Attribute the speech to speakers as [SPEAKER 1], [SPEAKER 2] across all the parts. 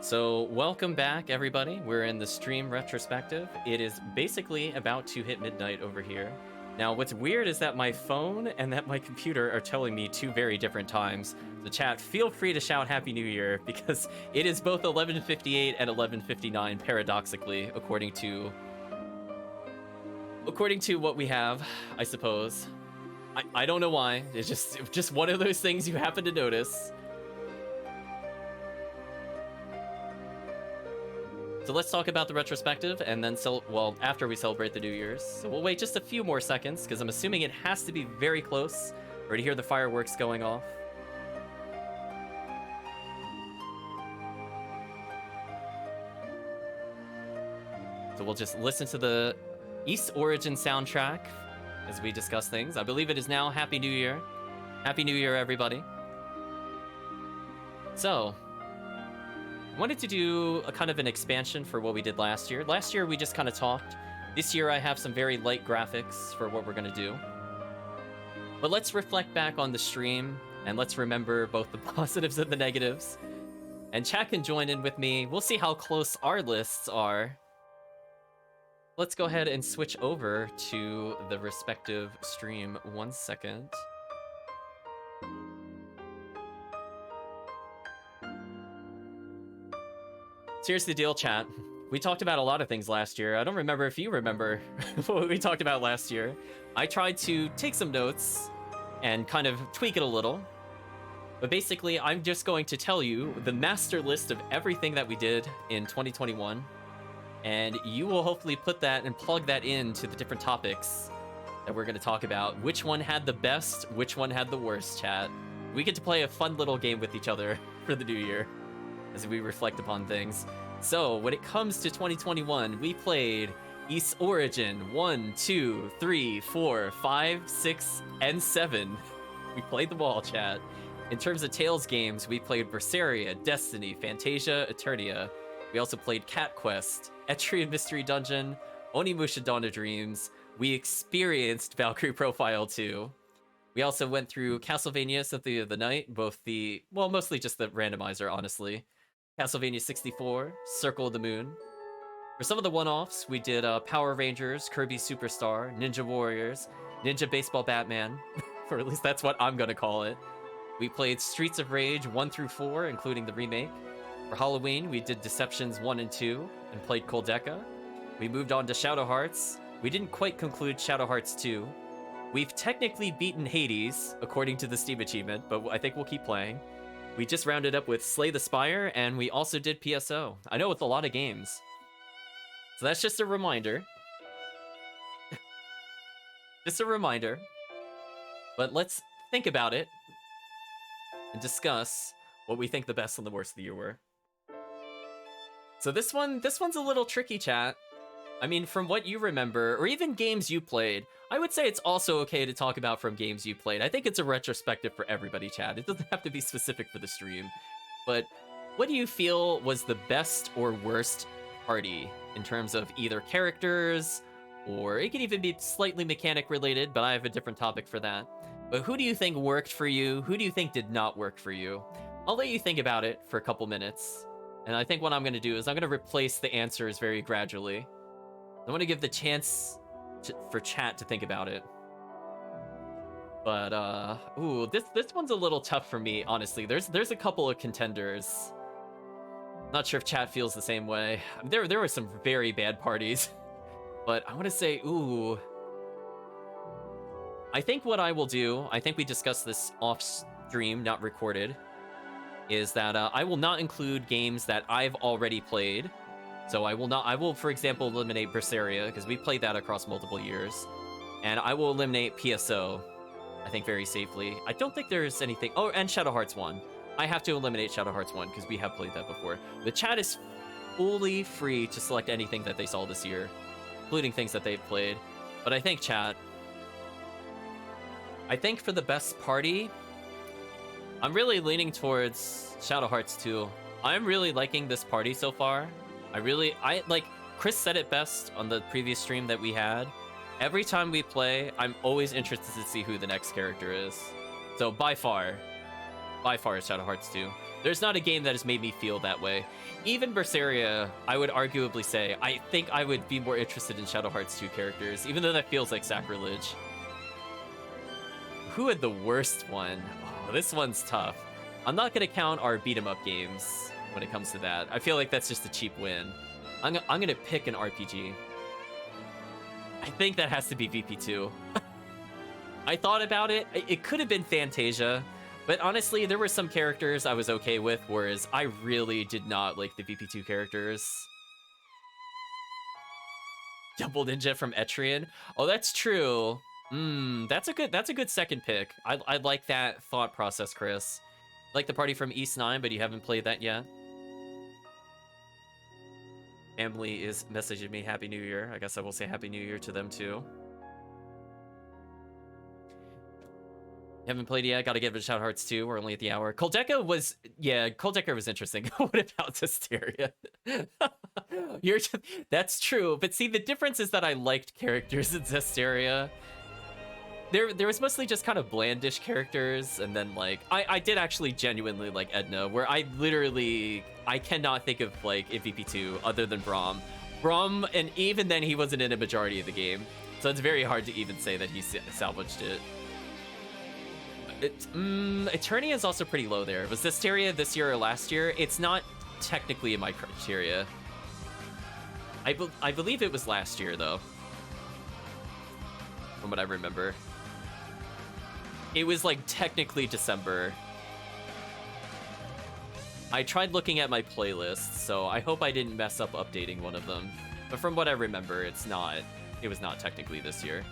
[SPEAKER 1] So, welcome back, everybody. We're in the stream retrospective. It is basically about to hit midnight over here. Now, what's weird is that my phone and that my computer are telling me two very different times. So, chat, feel free to shout Happy New Year because it is both 11:58 and 11:59, paradoxically, according to what we have, I suppose. I don't know why. It's just one of those things you happen to notice. So let's talk about the retrospective, and then, after we celebrate the New Year's. So we'll wait just a few more seconds, because I'm assuming it has to be very close for to hear the fireworks going off. So we'll just listen to the East Origin soundtrack as we discuss things. I believe it is now Happy New Year. Happy New Year, everybody. So, I wanted to do a kind of an expansion for what we did last year. Last year, we just kind of talked. This year, I have some very light graphics for what we're going to do. But let's reflect back on the stream, and let's remember both the positives and the negatives. And chat can join in with me. We'll see how close our lists are. Let's go ahead and switch over to the respective stream. 1 second. So here's the deal, chat. We talked about a lot of things last year. I don't remember if you remember what we talked about last year. I tried to take some notes and kind of tweak it a little. But basically, I'm just going to tell you the master list of everything that we did in 2021. And you will hopefully put that and plug that into the different topics that we're going to talk about. Which one had the best, which one had the worst, chat. We get to play a fun little game with each other for the new year as we reflect upon things. So, when it comes to 2021, we played East Origin 1, 2, 3, 4, 5, 6, and 7. We played them all, chat. In terms of Tales games, we played Berseria, Destiny, Fantasia, Eternia. We also played Cat Quest, Etrian Mystery Dungeon, Onimusha Dawn of Dreams. We experienced Valkyrie Profile 2. We also went through Castlevania Symphony of the Night, mostly just the randomizer, honestly. Castlevania 64, Circle of the Moon. For some of the one-offs, we did Power Rangers, Kirby Superstar, Ninja Warriors, Ninja Baseball Batman, or at least that's what I'm gonna call it. We played Streets of Rage 1 through 4, including the remake. For Halloween, we did Deceptions 1 and 2, and played Koldeka. We moved on to Shadow Hearts. We didn't quite conclude Shadow Hearts 2. We've technically beaten Hades, according to the Steam achievement, but I think we'll keep playing. We just rounded up with Slay the Spire, and we also did PSO. I know it's a lot of games. So that's just a reminder. Just a reminder. But let's think about it and discuss what we think the best and the worst of the year were. So this one's a little tricky, chat. I mean, from what you remember, or even games you played, I would say it's also okay to talk about from games you played. I think it's a retrospective for everybody, chat. It doesn't have to be specific for the stream. But what do you feel was the best or worst party in terms of either characters, or it could even be slightly mechanic related, but I have a different topic for that. But who do you think worked for you? Who do you think did not work for you? I'll let you think about it for a couple minutes. And I think what I'm going to do is I'm going to replace the answers very gradually. I want to give the chance for chat to think about it. But, this one's a little tough for me, honestly. There's a couple of contenders. Not sure if chat feels the same way. There were some very bad parties. But I want to say, I think what I will do, I think we discussed this off stream, not recorded, is that I will not include games that I've already played. So I will, for example, eliminate Berseria, because we played that across multiple years. And I will eliminate PSO, I think, very safely. I don't think there's anything... Oh, and Shadow Hearts 1. I have to eliminate Shadow Hearts 1, because we have played that before. The chat is fully free to select anything that they saw this year, including things that they've played. But I think, chat... I think for the best party, I'm really leaning towards Shadow Hearts 2. I'm really liking this party so far. Like, Chris said it best on the previous stream that we had. Every time we play, I'm always interested to see who the next character is. So by far by far Shadow Hearts 2. There's not a game that has made me feel that way. Even Berseria, I would arguably say, I think I would be more interested in Shadow Hearts 2 characters, even though that feels like sacrilege. Who had the worst one? Oh, this one's tough. I'm not going to count our beat-em-up games when it comes to that. I feel like that's just a cheap win. I'm going to pick an RPG. I think that has to be VP2. I thought about it. It could have been Fantasia, but honestly, there were some characters I was okay with, whereas I really did not like the VP2 characters. Double Ninja from Etrian. Oh, that's true. That's a good second pick. I like that thought process, Chris. Like the party from East 9, but you haven't played that yet. Family is messaging me Happy New Year. I guess I will say Happy New Year to them too. You haven't played yet? Gotta give it a Shadow Hearts 2. We're only at the hour. Coldeca was... Yeah, Coldeca was interesting. What about Hysteria? That's true. But see, the difference is that I liked characters in Zestiria. There was mostly just kind of blandish characters, and then, like... I did actually genuinely like Edna, where I cannot think of, like, a VP2 other than Braum. Braum, and even then, he wasn't in a majority of the game. So it's very hard to even say that he salvaged it. Eternia is also pretty low there. Was Hysteria this year or last year? It's not technically in my criteria. I believe it was last year, though. From what I remember. It was, like, technically December. I tried looking at my playlist, so I hope I didn't mess up updating one of them. But from what I remember, it was not technically this year.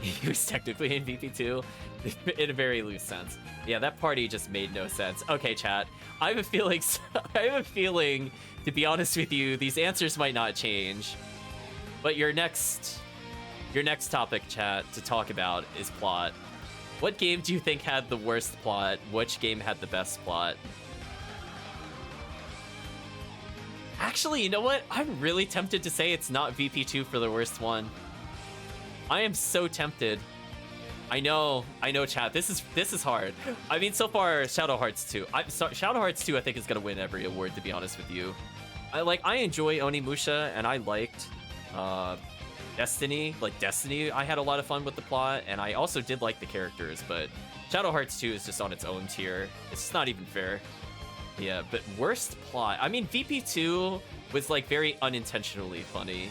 [SPEAKER 1] He was technically in VP2 in a very loose sense. Yeah, that party just made no sense. Okay, chat. I have a feeling, to be honest with you, these answers might not change. But your next topic, chat, to talk about is plot. What game do you think had the worst plot? Which game had the best plot? Actually, you know what? I'm really tempted to say it's not VP2 for the worst one. I am so tempted. I know, chat. This is hard. I mean, so far, Shadow Hearts 2. Shadow Hearts 2, I think, is gonna win every award, to be honest with you. I enjoy Onimusha, and I liked Destiny. Like, Destiny, I had a lot of fun with the plot, and I also did like the characters, but Shadow Hearts 2 is just on its own tier. It's just not even fair. Yeah, but worst plot. I mean, VP2 was, like, very unintentionally funny.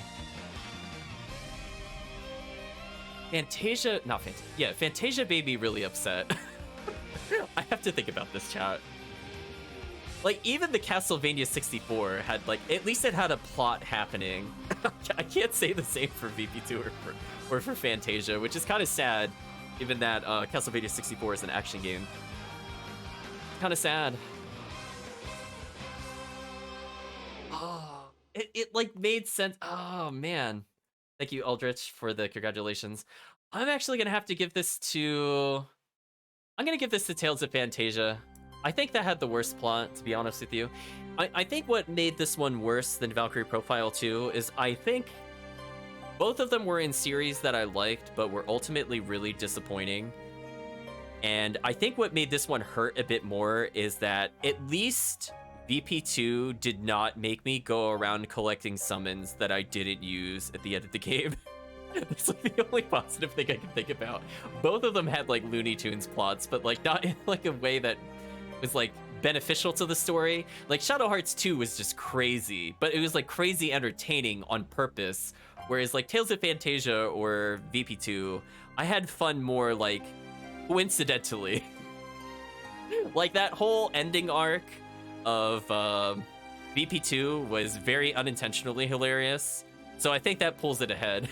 [SPEAKER 1] Fantasia made me really upset. I have to think about this, chat. Like, even the Castlevania 64 had, like, at least it had a plot happening. I can't say the same for VP2 or for Fantasia, which is kind of sad, given that Castlevania 64 is an action game. Kind of sad. Oh, it like made sense. Oh, man. Thank you, Aldrich, for the congratulations. I'm actually gonna have to give this to... I'm gonna give this to Tales of Fantasia. I think that had the worst plot, to be honest with you. I think what made this one worse than Valkyrie Profile 2 is I think both of them were in series that I liked, but were ultimately really disappointing. And I think what made this one hurt a bit more is that at least VP2 did not make me go around collecting summons that I didn't use at the end of the game. That's like the only positive thing I can think about. Both of them had like Looney Tunes plots, but like not in like a way that was like beneficial to the story. Like Shadow Hearts 2 was just crazy, but it was like crazy entertaining on purpose. Whereas like Tales of Fantasia or VP2, I had fun more like coincidentally. Like that whole ending arc of VP2 was very unintentionally hilarious. So I think that pulls it ahead.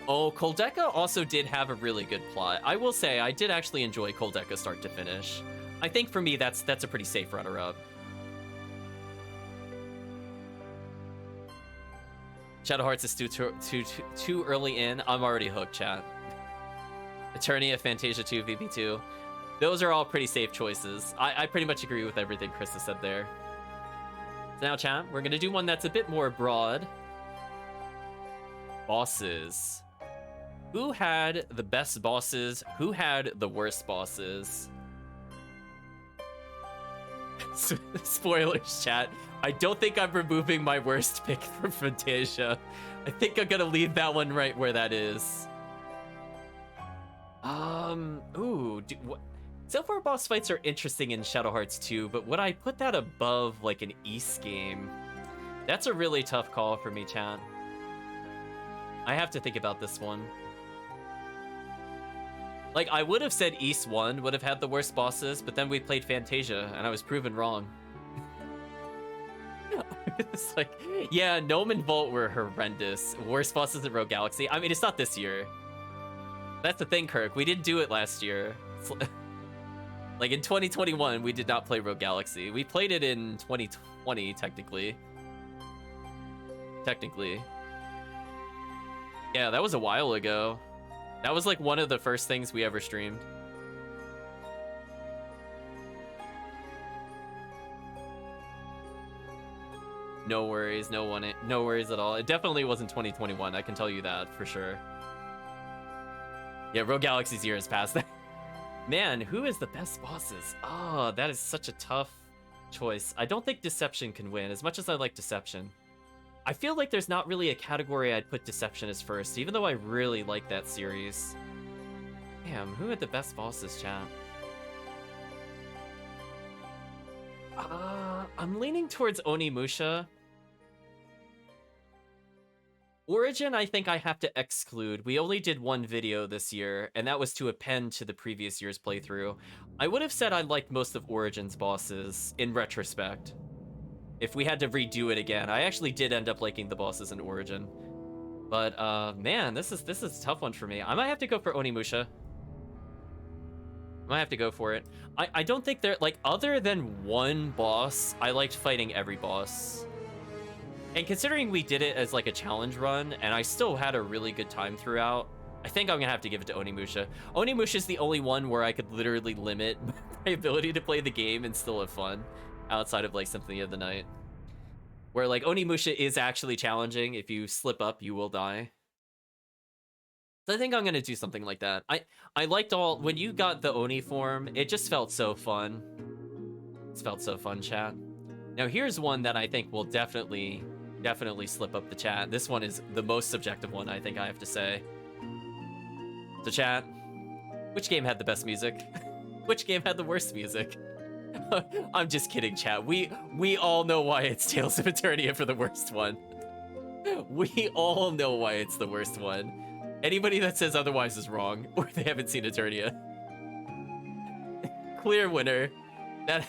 [SPEAKER 1] Oh, Coldeca also did have a really good plot. I will say, I did actually enjoy Coldeca start to finish. I think for me, that's a pretty safe runner-up. Shadow Hearts is too early in. I'm already hooked, chat. Eternia, Fantasia 2, VP2. Those are all pretty safe choices. I pretty much agree with everything Chris has said there. So now, chat, we're going to do one that's a bit more broad. Bosses. Who had the best bosses? Who had the worst bosses? Spoilers, chat. I don't think I'm removing my worst pick from Fantasia. I think I'm gonna leave that one right where that is. Silver boss fights are interesting in Shadow Hearts 2, but would I put that above like an Ys game? That's a really tough call for me, chat. I have to think about this one. Like, I would have said Ys 1 would have had the worst bosses, but then we played Fantasia, and I was proven wrong. It's like, yeah, Gnome and Volt were horrendous. Worst bosses in Rogue Galaxy. I mean, it's not this year. That's the thing, Kirk. We didn't do it last year. Like, in 2021, we did not play Rogue Galaxy. We played it in 2020, technically. Yeah, that was a while ago. That was like one of the first things we ever streamed. No worries, no worries at all. It definitely wasn't 2021, I can tell you that for sure. Yeah, Rogue Galaxy's year has passed. Man, who is the best bosses? Oh, that is such a tough choice. I don't think Deception can win, as much as I like Deception. I feel like there's not really a category I'd put Deception as first, even though I really like that series. Damn, who had the best bosses, chat? I'm leaning towards Onimusha. Origin, I think I have to exclude. We only did one video this year, and that was to append to the previous year's playthrough. I would have said I liked most of Origin's bosses, in retrospect. If we had to redo it again, I actually did end up liking the bosses in Origin. But, man, this is a tough one for me. I might have to go for Onimusha. I might have to go for it. I don't think they're, like, other than one boss, I liked fighting every boss. And considering we did it as, like, a challenge run, and I still had a really good time throughout, I think I'm gonna have to give it to Onimusha. Onimusha's the only one where I could literally limit my ability to play the game and still have fun. Outside of like Symphony of the Night, where like Onimusha is actually challenging. If you slip up, you will die. So I think I'm gonna do something like that. I liked when you got the Oni form, it just felt so fun. It felt so fun, chat. Now here's one that I think will definitely slip up the chat. This one is the most subjective one, I think I have to say. So chat, which game had the best music? Which game had the worst music? I'm just kidding, chat. We all know why it's Tales of Eternia for the worst one. We all know why it's the worst one. Anybody that says otherwise is wrong, or they haven't seen Eternia. Clear winner. That.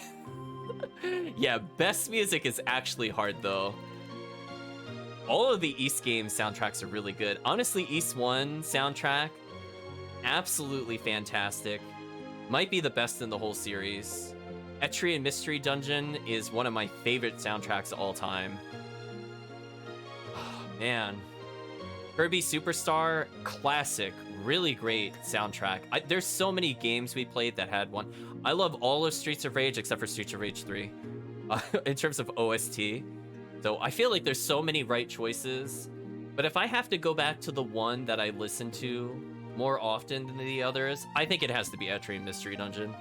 [SPEAKER 1] Yeah, best music is actually hard though. All of the Ys games soundtracks are really good. Honestly, Ys 1 soundtrack, absolutely fantastic. Might be the best in the whole series. Etrian Mystery Dungeon is one of my favorite soundtracks of all time. Oh, man. Kirby Superstar, classic, really great soundtrack. There's so many games we played that had one. I love all of Streets of Rage except for Streets of Rage 3 in terms of OST. So I feel like there's so many right choices. But if I have to go back to the one that I listen to more often than the others, I think it has to be Etrian Mystery Dungeon.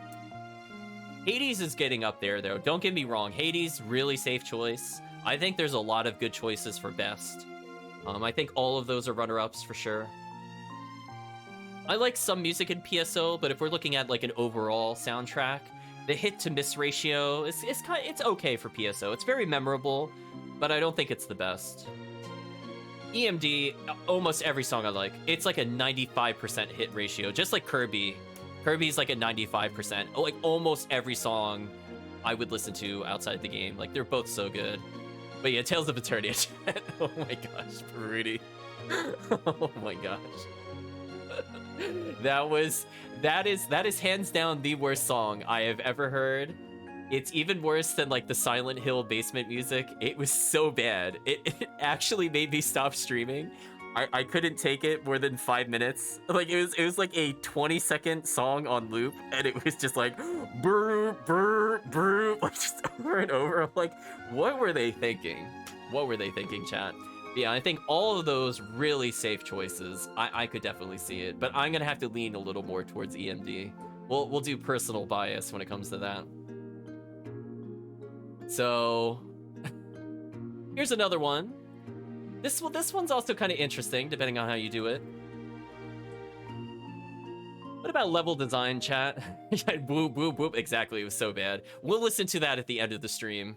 [SPEAKER 1] Hades is getting up there, though. Don't get me wrong. Hades, really safe choice. I think there's a lot of good choices for best. I think all of those are runner-ups for sure. I like some music in PSO, but if we're looking at like an overall soundtrack, the hit-to-miss ratio is it's okay for PSO. It's very memorable, but I don't think it's the best. EMD, almost every song I like. It's like a 95% hit ratio, just like Kirby. Kirby's like a 95%. Like almost every song I would listen to outside the game. Like they're both so good. But yeah, Tales of Eternia. Oh my gosh, Rudy. Oh my gosh. That is hands down the worst song I have ever heard. It's even worse than like the Silent Hill basement music. It was so bad. It actually made me stop streaming. I couldn't take it more than 5 minutes. Like it was like a 20-second song on loop, and it was just like brr brr brr, like just over and over. I'm like, what were they thinking? What were they thinking, chat? Yeah, I think all of those really safe choices. I could definitely see it, but I'm gonna have to lean a little more towards EMD. We'll do personal bias when it comes to that. So here's another one. This one's also kind of interesting, depending on how you do it. What about level design, chat? Boop, boop, boop. Exactly, it was so bad. We'll listen to that at the end of the stream.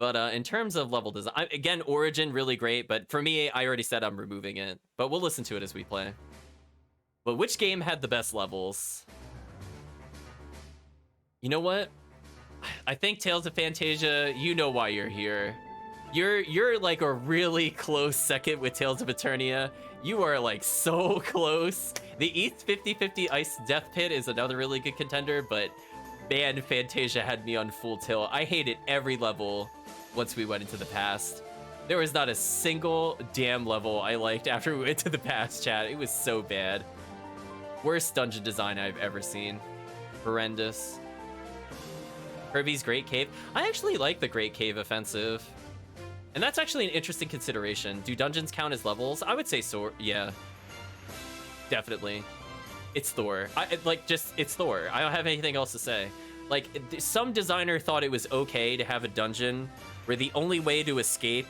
[SPEAKER 1] But in terms of level design, again, Origin, really great, but for me, I already said I'm removing it. But we'll listen to it as we play. But which game had the best levels? You know what? I think Tales of Fantasia, you know why you're here. You're like a really close second with Tales of Eternia. You are like so close. The East 50/50 Ice Death Pit is another really good contender, but man, Fantasia had me on full tilt. I hated every level once we went into the past. There was not a single damn level I liked after we went to the past, chat. It was so bad. Worst dungeon design I've ever seen. Horrendous. Kirby's Great Cave. I actually like the Great Cave Offensive. And that's actually an interesting consideration. Do dungeons count as levels? I would say so, yeah. Definitely. It's Thor. It's Thor. I don't have anything else to say. Like, some designer thought it was okay to have a dungeon where the only way to escape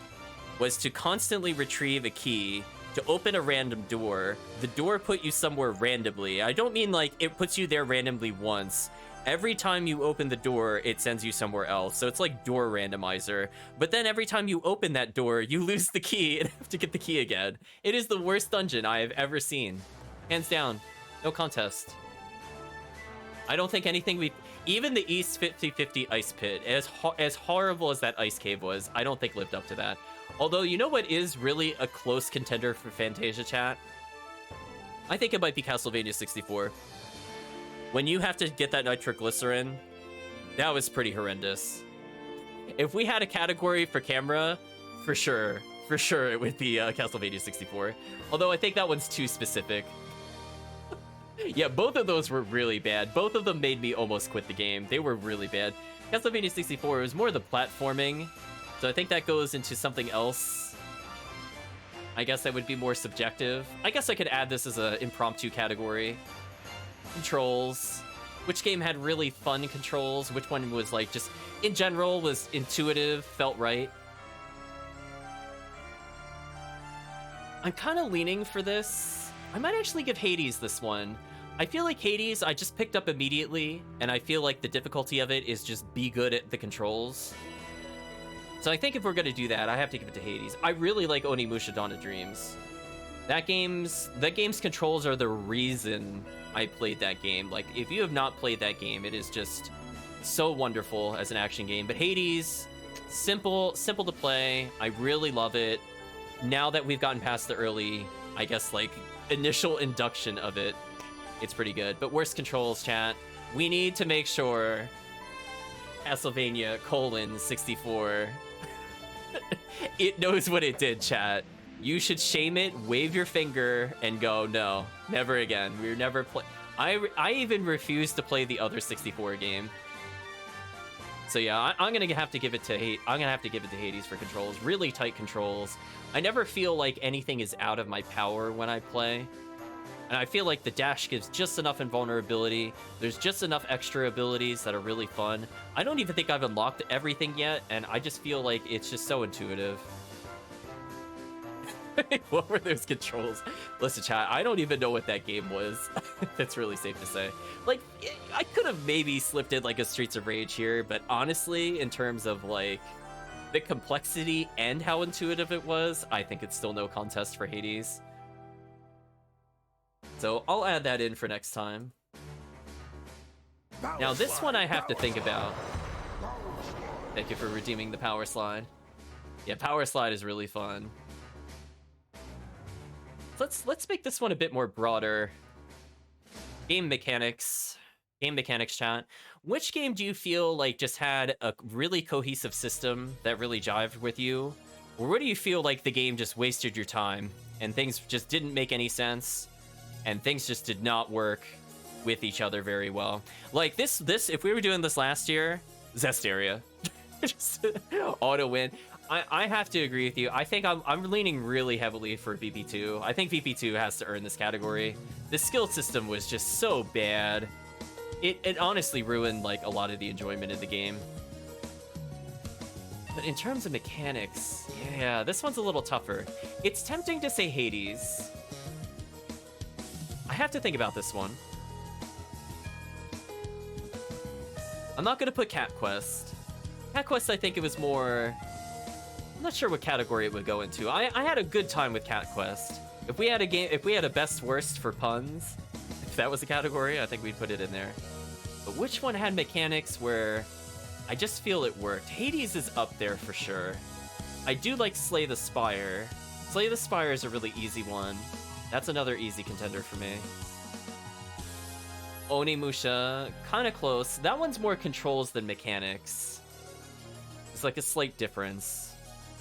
[SPEAKER 1] was to constantly retrieve a key to open a random door. The door put you somewhere randomly. I don't mean like it puts you there randomly once. Every time you open the door, it sends you somewhere else. So it's like door randomizer. But then every time you open that door, you lose the key and have to get the key again. It is the worst dungeon I have ever seen. Hands down. No contest. I don't think anything even the East 50/50 Ice Pit, as horrible as that ice cave was, I don't think lived up to that. Although, you know what is really a close contender for Fantasia, chat? I think it might be Castlevania 64. When you have to get that nitroglycerin, that was pretty horrendous. If we had a category for camera, for sure it would be Castlevania 64. Although I think that one's too specific. Yeah, both of those were really bad. Both of them made me almost quit the game. They were really bad. Castlevania 64 was more the platforming, so I think that goes into something else. I guess that would be more subjective. I guess I could add this as an impromptu category. Controls. Which game had really fun controls? Which one was like just, in general, was intuitive, felt right? I'm kind of leaning for this. I might actually give Hades this one. I feel like Hades, I just picked up immediately, and I feel like the difficulty of it is just be good at the controls. So I think if we're gonna do that, I have to give it to Hades. I really like Onimusha Dawn of Dreams. That game's controls are the reason I played that game. Like, if you have not played that game, it is just so wonderful as an action game. But Hades, simple to play. I really love it. Now that we've gotten past the early, I guess, like, initial induction of it, it's pretty good. But worst controls, chat. We need to make sure Castlevania 64. It knows what it did, chat. You should shame it, wave your finger, and go, no, never again. We're never play. I even refuse to play the other 64 game. So yeah, I'm gonna have to give it to Hades for controls. Really tight controls. I never feel like anything is out of my power when I play. And I feel like the dash gives just enough invulnerability. There's just enough extra abilities that are really fun. I don't even think I've unlocked everything yet, and I just feel like it's just so intuitive. What were those controls? Listen, chat, I don't even know what that game was. That's really safe to say. Like, I could have maybe slipped in like a Streets of Rage here, but honestly, in terms of like the complexity and how intuitive it was, I think it's still no contest for Hades. So I'll add that in for next time. Now this one I have to think about. Thank you for redeeming the power slide. Yeah, power slide is really fun. Let's make this one a bit more broader. Game mechanics, chat. Which game do you feel like just had a really cohesive system that really jived with you? Or where do you feel like the game just wasted your time and things just didn't make any sense and things just did not work with each other very well? Like this, if we were doing this last year, Zestiria. Just auto win. I have to agree with you. I think I'm leaning really heavily for VP2. I think VP2 has to earn this category. The skill system was just so bad. It honestly ruined like a lot of the enjoyment of the game. But in terms of mechanics, yeah, this one's a little tougher. It's tempting to say Hades. I have to think about this one. I'm not gonna put Cat Quest. Cat Quest, I think it was more... I'm not sure what category it would go into. I had a good time with Cat Quest. If we had a best worst for puns, if that was a category, I think we'd put it in there. But which one had mechanics where I just feel it worked? Hades is up there for sure. I do like Slay the Spire. Slay the Spire is a really easy one. That's another easy contender for me. Onimusha, kind of close. That one's more controls than mechanics. It's like a slight difference.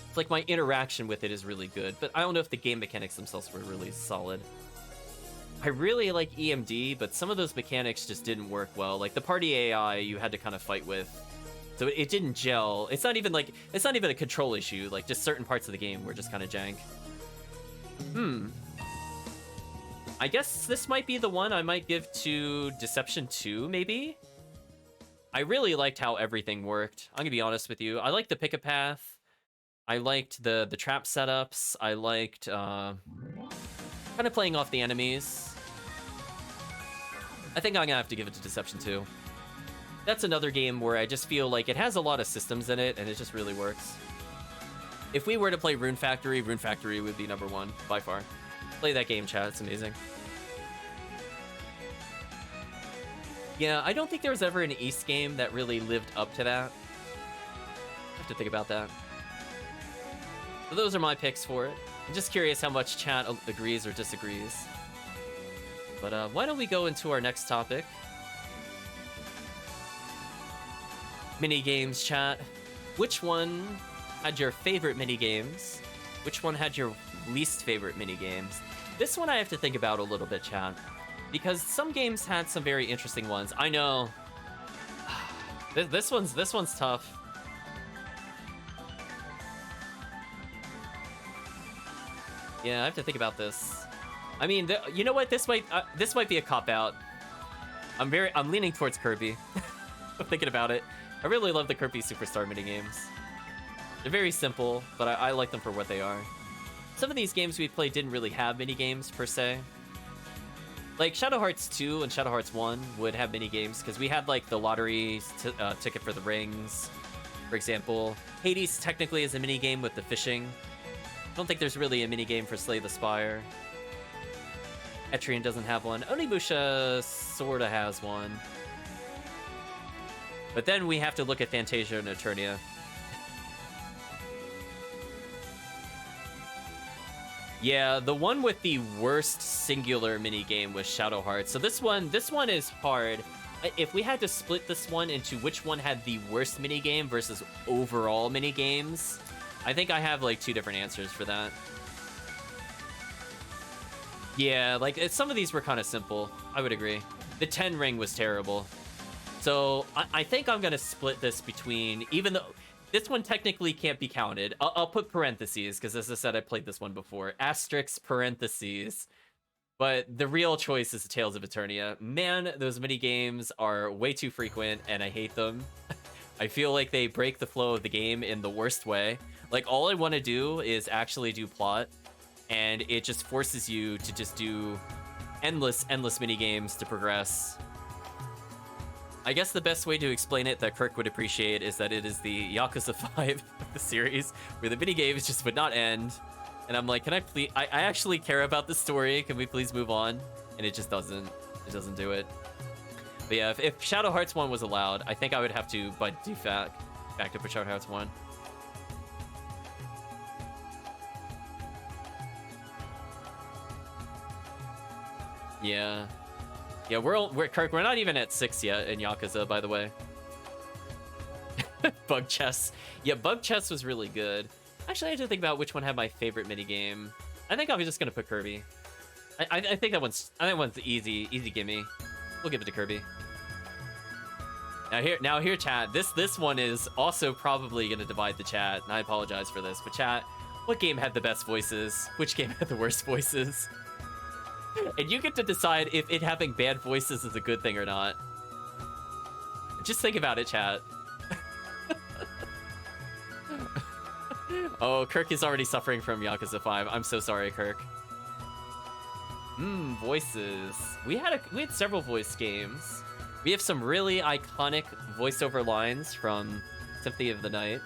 [SPEAKER 1] It's like my interaction with it is really good, but I don't know if the game mechanics themselves were really solid. I really like EMD, but some of those mechanics just didn't work well. Like the party AI you had to kind of fight with. So it didn't gel. It's not even a control issue. Like just certain parts of the game were just kind of jank. I guess this might be the one I might give to Deception 2, maybe? I really liked how everything worked. I'm gonna be honest with you. I liked the pick-a-path. I liked the trap setups. I liked kind of playing off the enemies. I think I'm gonna have to give it to Deception 2. That's another game where I just feel like it has a lot of systems in it, and it just really works. If we were to play Rune Factory would be number one, by far. Play that game, chat. It's amazing. Yeah, I don't think there was ever an East game that really lived up to that. I have to think about that. So those are my picks for it. I'm just curious how much chat agrees or disagrees. But why don't we go into our next topic? Mini games, chat. Which one had your favorite mini games? Which one had your least favorite mini games? This one I have to think about a little bit, chat, because some games had some very interesting ones. I know. This one's tough. Yeah, I have to think about this. I mean, you know what? This might be a cop-out. I'm leaning towards Kirby. I'm thinking about it. I really love the Kirby Superstar minigames. They're very simple, but I like them for what they are. Some of these games we played didn't really have minigames, per se. Like, Shadow Hearts 2 and Shadow Hearts 1 would have minigames, because we had, like, the lottery ticket for the rings, for example. Hades technically is a minigame with the fishing. I don't think there's really a minigame for Slay the Spire. Etrian doesn't have one. Onimusha sorta has one. But then we have to look at Fantasia and Eternia. Yeah, the one with the worst singular minigame was Shadow Hearts. So this one is hard. If we had to split this one into which one had the worst minigame versus overall minigames, I think I have like two different answers for that. Yeah, like some of these were kind of simple. I would agree. The 10 ring was terrible. So I think I'm gonna split this between, even though this one technically can't be counted. I'll put parentheses, because as I said, I played this one before. Asterisk parentheses. But the real choice is Tales of Eternia. Man, those mini games are way too frequent, and I hate them. I feel like they break the flow of the game in the worst way. Like, all I want to do is actually do plot, and it just forces you to just do endless mini games to progress. I guess the best way to explain it that Kirk would appreciate is that it is the Yakuza 5 of the series, where the minigames just would not end. And I'm like, can I please... I actually care about the story. Can we please move on? And it just doesn't. It doesn't do it. But yeah, if Shadow Hearts 1 was allowed, I think I would have to, by default, back to Shadow Hearts 1. Yeah. Yeah, we're Kirk, we're not even at 6 yet in Yakuza, by the way. Bug Chess. Yeah, Bug Chess was really good. Actually, I had to think about which one had my favorite minigame. I think I'm just gonna put Kirby. I think that one's easy gimme. We'll give it to Kirby. Now here, chat. This one is also probably gonna divide the chat, and I apologize for this, but chat, what game had the best voices? Which game had the worst voices? And you get to decide if it having bad voices is a good thing or not. Just think about it, chat. Oh, Kirk is already suffering from Yakuza 5. I'm so sorry, Kirk. Voices. We had several voice games. We have some really iconic voiceover lines from Symphony of the Night.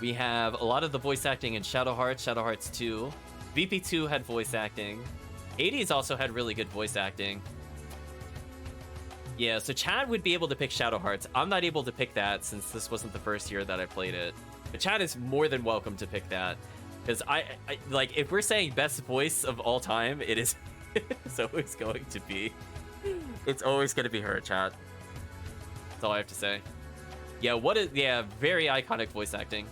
[SPEAKER 1] We have a lot of the voice acting in Shadow Hearts 2. VP2 had voice acting. Hades also had really good voice acting. Yeah, so Chad would be able to pick Shadow Hearts. I'm not able to pick that since this wasn't the first year that I played it. But Chad is more than welcome to pick that. Because I like, if we're saying best voice of all time, it is it's always going to be. It's always going to be her, Chad. That's all I have to say. Yeah, very iconic voice acting.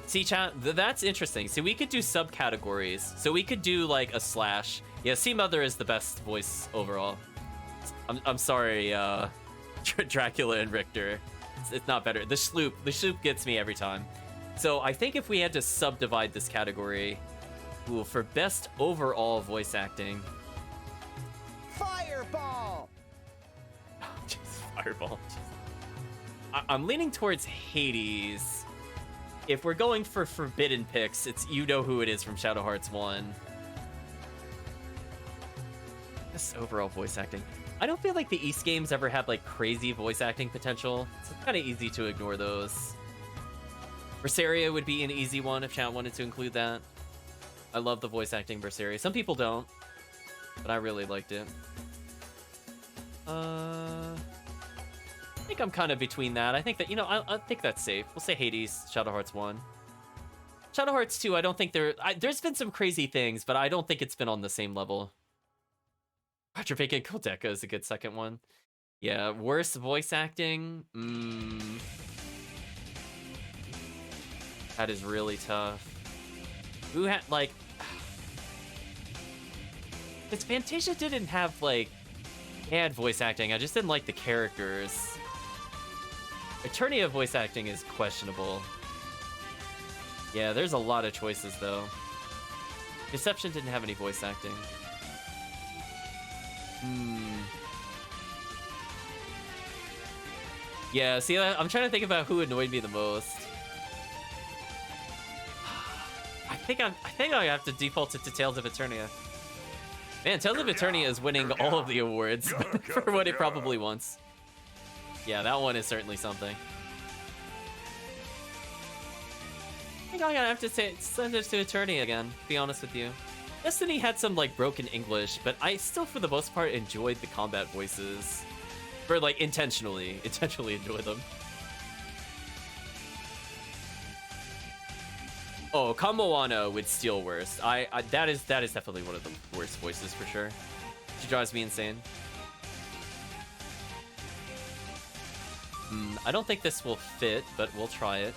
[SPEAKER 1] See, chat, that's interesting. So we could do subcategories. So we could do like a slash. Yeah, Sea Mother is the best voice overall. I'm sorry, Dracula and Richter. It's not better. The sloop gets me every time. So I think if we had to subdivide this category, for best overall voice acting.
[SPEAKER 2] Fireball!
[SPEAKER 1] Just Fireball. I'm leaning towards Hades. If we're going for forbidden picks, it's you know who it is from Shadow Hearts 1. This overall voice acting. I don't feel like the East games ever had like crazy voice acting potential. It's kind of easy to ignore those. Berseria would be an easy one if chat wanted to include that. I love the voice acting Berseria. Some people don't, but I really liked it. I think I'm kind of between that. I think that, I think that's safe. We'll say Hades, Shadow Hearts 1. Shadow Hearts 2, I don't think there's been some crazy things, but I don't think it's been on the same level. Retrospective Kodeka is a good second one. Yeah, worst voice acting? That is really tough. Who had, like... Because Fantasia didn't have, like, bad voice acting. I just didn't like the characters. Eternia voice acting is questionable. Yeah, there's a lot of choices, though. Deception didn't have any voice acting. Yeah, see, I'm trying to think about who annoyed me the most. I think I have to default it to Tales of Eternia. Man, Tales of Eternia is winning all of the awards for what it probably wants. Yeah, that one is certainly something. I think I'm gonna have to send it to Eternia again, to be honest with you. Destiny had some, like, broken English, but I still, for the most part, enjoyed the combat voices. Or, like, intentionally enjoy them. Oh, Kamoana would steal worst. That is definitely one of the worst voices for sure. She drives me insane. I don't think this will fit, but we'll try it.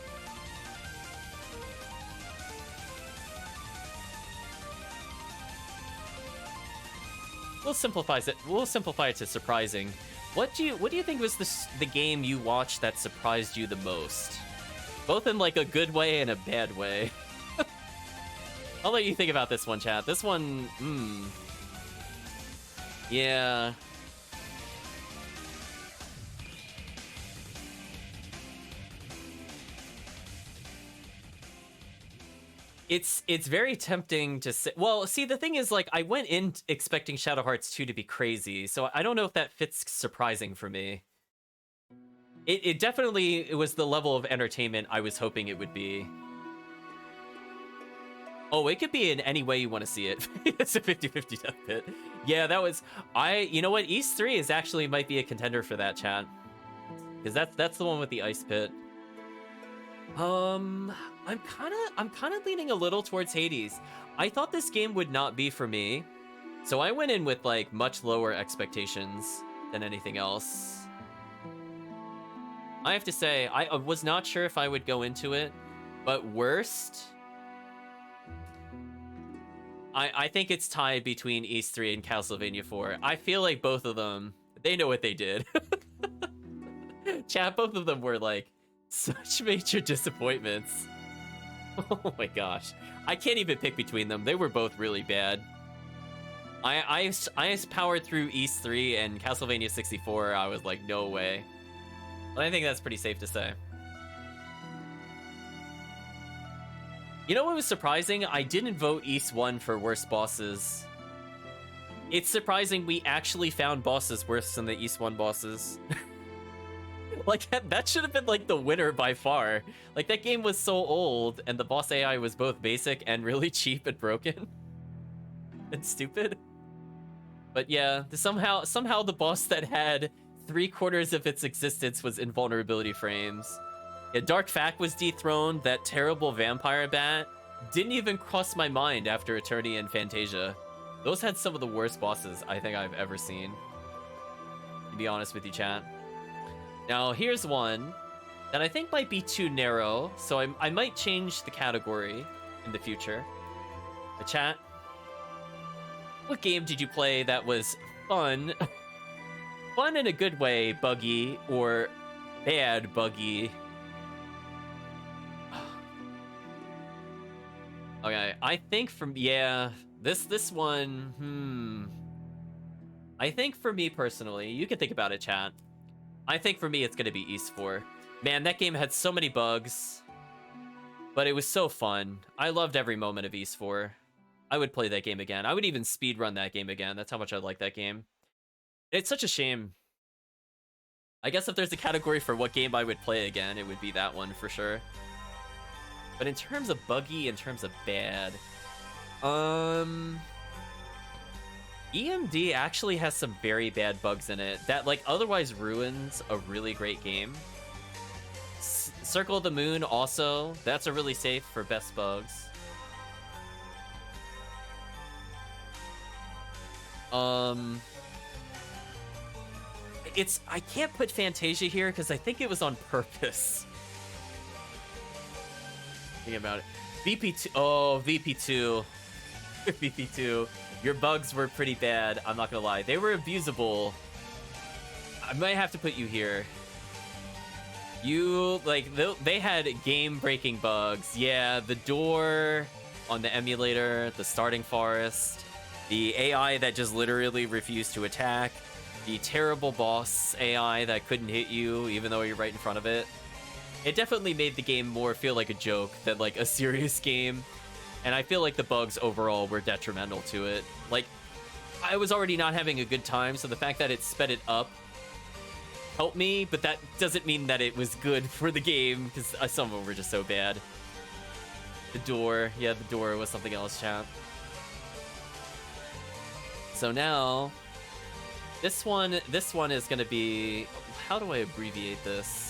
[SPEAKER 1] We'll simplify it to surprising. What do you think was the game you watched that surprised you the most? Both in like a good way and a bad way. I'll let you think about this one, chat. This one, yeah. It's very tempting to say. Well, see, the thing is, like, I went in expecting Shadow Hearts 2 to be crazy, so I don't know if that fits surprising for me. It definitely was the level of entertainment I was hoping it would be. Oh, it could be in any way you want to see it. It's a 50-50 death pit. Yeah, that was... You know what? East 3 is actually might be a contender for that, chat. Because that's the one with the ice pit. I'm kind of leaning a little towards Hades. I thought this game would not be for me, so I went in with like much lower expectations than anything else. I have to say, I was not sure if I would go into it, but worst, I think it's tied between East 3 and Castlevania 4. I feel like both of them, They know what they did. Chat, both of them were like such major disappointments. Oh my gosh. I can't even pick between them. They were both really bad. I powered through East 3 and Castlevania 64. I was like, no way. But I think that's pretty safe to say. You know what was surprising? I didn't vote East 1 for worst bosses. It's surprising we actually found bosses worse than the East 1 bosses. Like, that should have been, like, the winner by far. Like, that game was so old, and the boss AI was both basic and really cheap and broken. And stupid. But yeah, somehow the boss that had 3/4 of its existence was invulnerability frames. Yeah, Dark Fact was dethroned. That terrible vampire bat didn't even cross my mind after Eternity and Fantasia. Those had some of the worst bosses I think I've ever seen. To be honest with you, chat. Now, here's one that I think might be too narrow, so I might change the category in the future. But chat, what game did you play that was fun? Fun in a good way, buggy, or bad buggy? Okay, I think this one, I think for me personally, you can think about it, chat. I think for me, it's gonna be East 4. Man, that game had so many bugs, but it was so fun. I loved every moment of East 4. I would play that game again. I would even speedrun that game again. That's how much I like that game. It's such a shame. I guess if there's a category for what game I would play again, it would be that one for sure. But in terms of buggy, in terms of bad, EMD actually has some very bad bugs in it that like otherwise ruins a really great game. Circle of the Moon also, that's a really safe for best bugs. I can't put Fantasia here because I think it was on purpose. Think about it. VP2. Oh, VP2. VP2. Your bugs were pretty bad. I'm not gonna lie. They were abusable. I might have to put you here. You, like, they had game-breaking bugs. Yeah, the door on the emulator, the starting forest, the AI that just literally refused to attack, the terrible boss AI that couldn't hit you even though you're right in front of it. It definitely made the game more feel like a joke than like a serious game. And I feel like the bugs overall were detrimental to it. Like, I was already not having a good time, so the fact that it sped it up helped me, but that doesn't mean that it was good for the game, because some of them were just so bad. The door, yeah, the door was something else, chat. So now, this one is gonna be, how do I abbreviate this?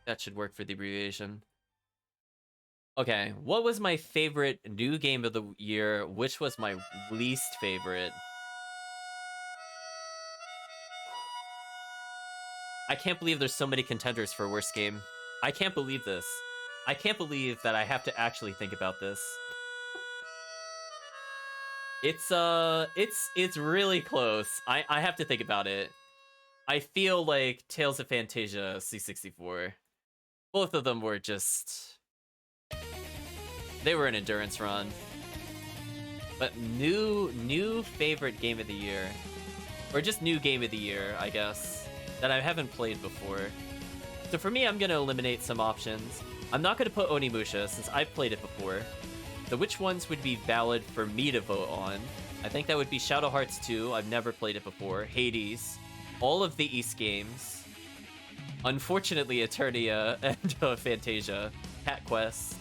[SPEAKER 1] That should work for the abbreviation. Okay, what was my favorite new game of the year? Which was my least favorite? I can't believe there's so many contenders for worst game. I can't believe this. I can't believe that I have to actually think about this. It's really close. I have to think about it. I feel like Tales of Fantasia C64. Both of them were just... They were an endurance run. But new favorite game of the year. Or just new game of the year, I guess. That I haven't played before. So for me, I'm gonna eliminate some options. I'm not gonna put Onimusha, since I've played it before. So which ones would be valid for me to vote on? I think that would be Shadow Hearts 2. I've never played it before. Hades. All of the East games. Unfortunately, Eternia and Fantasia. Cat Quest.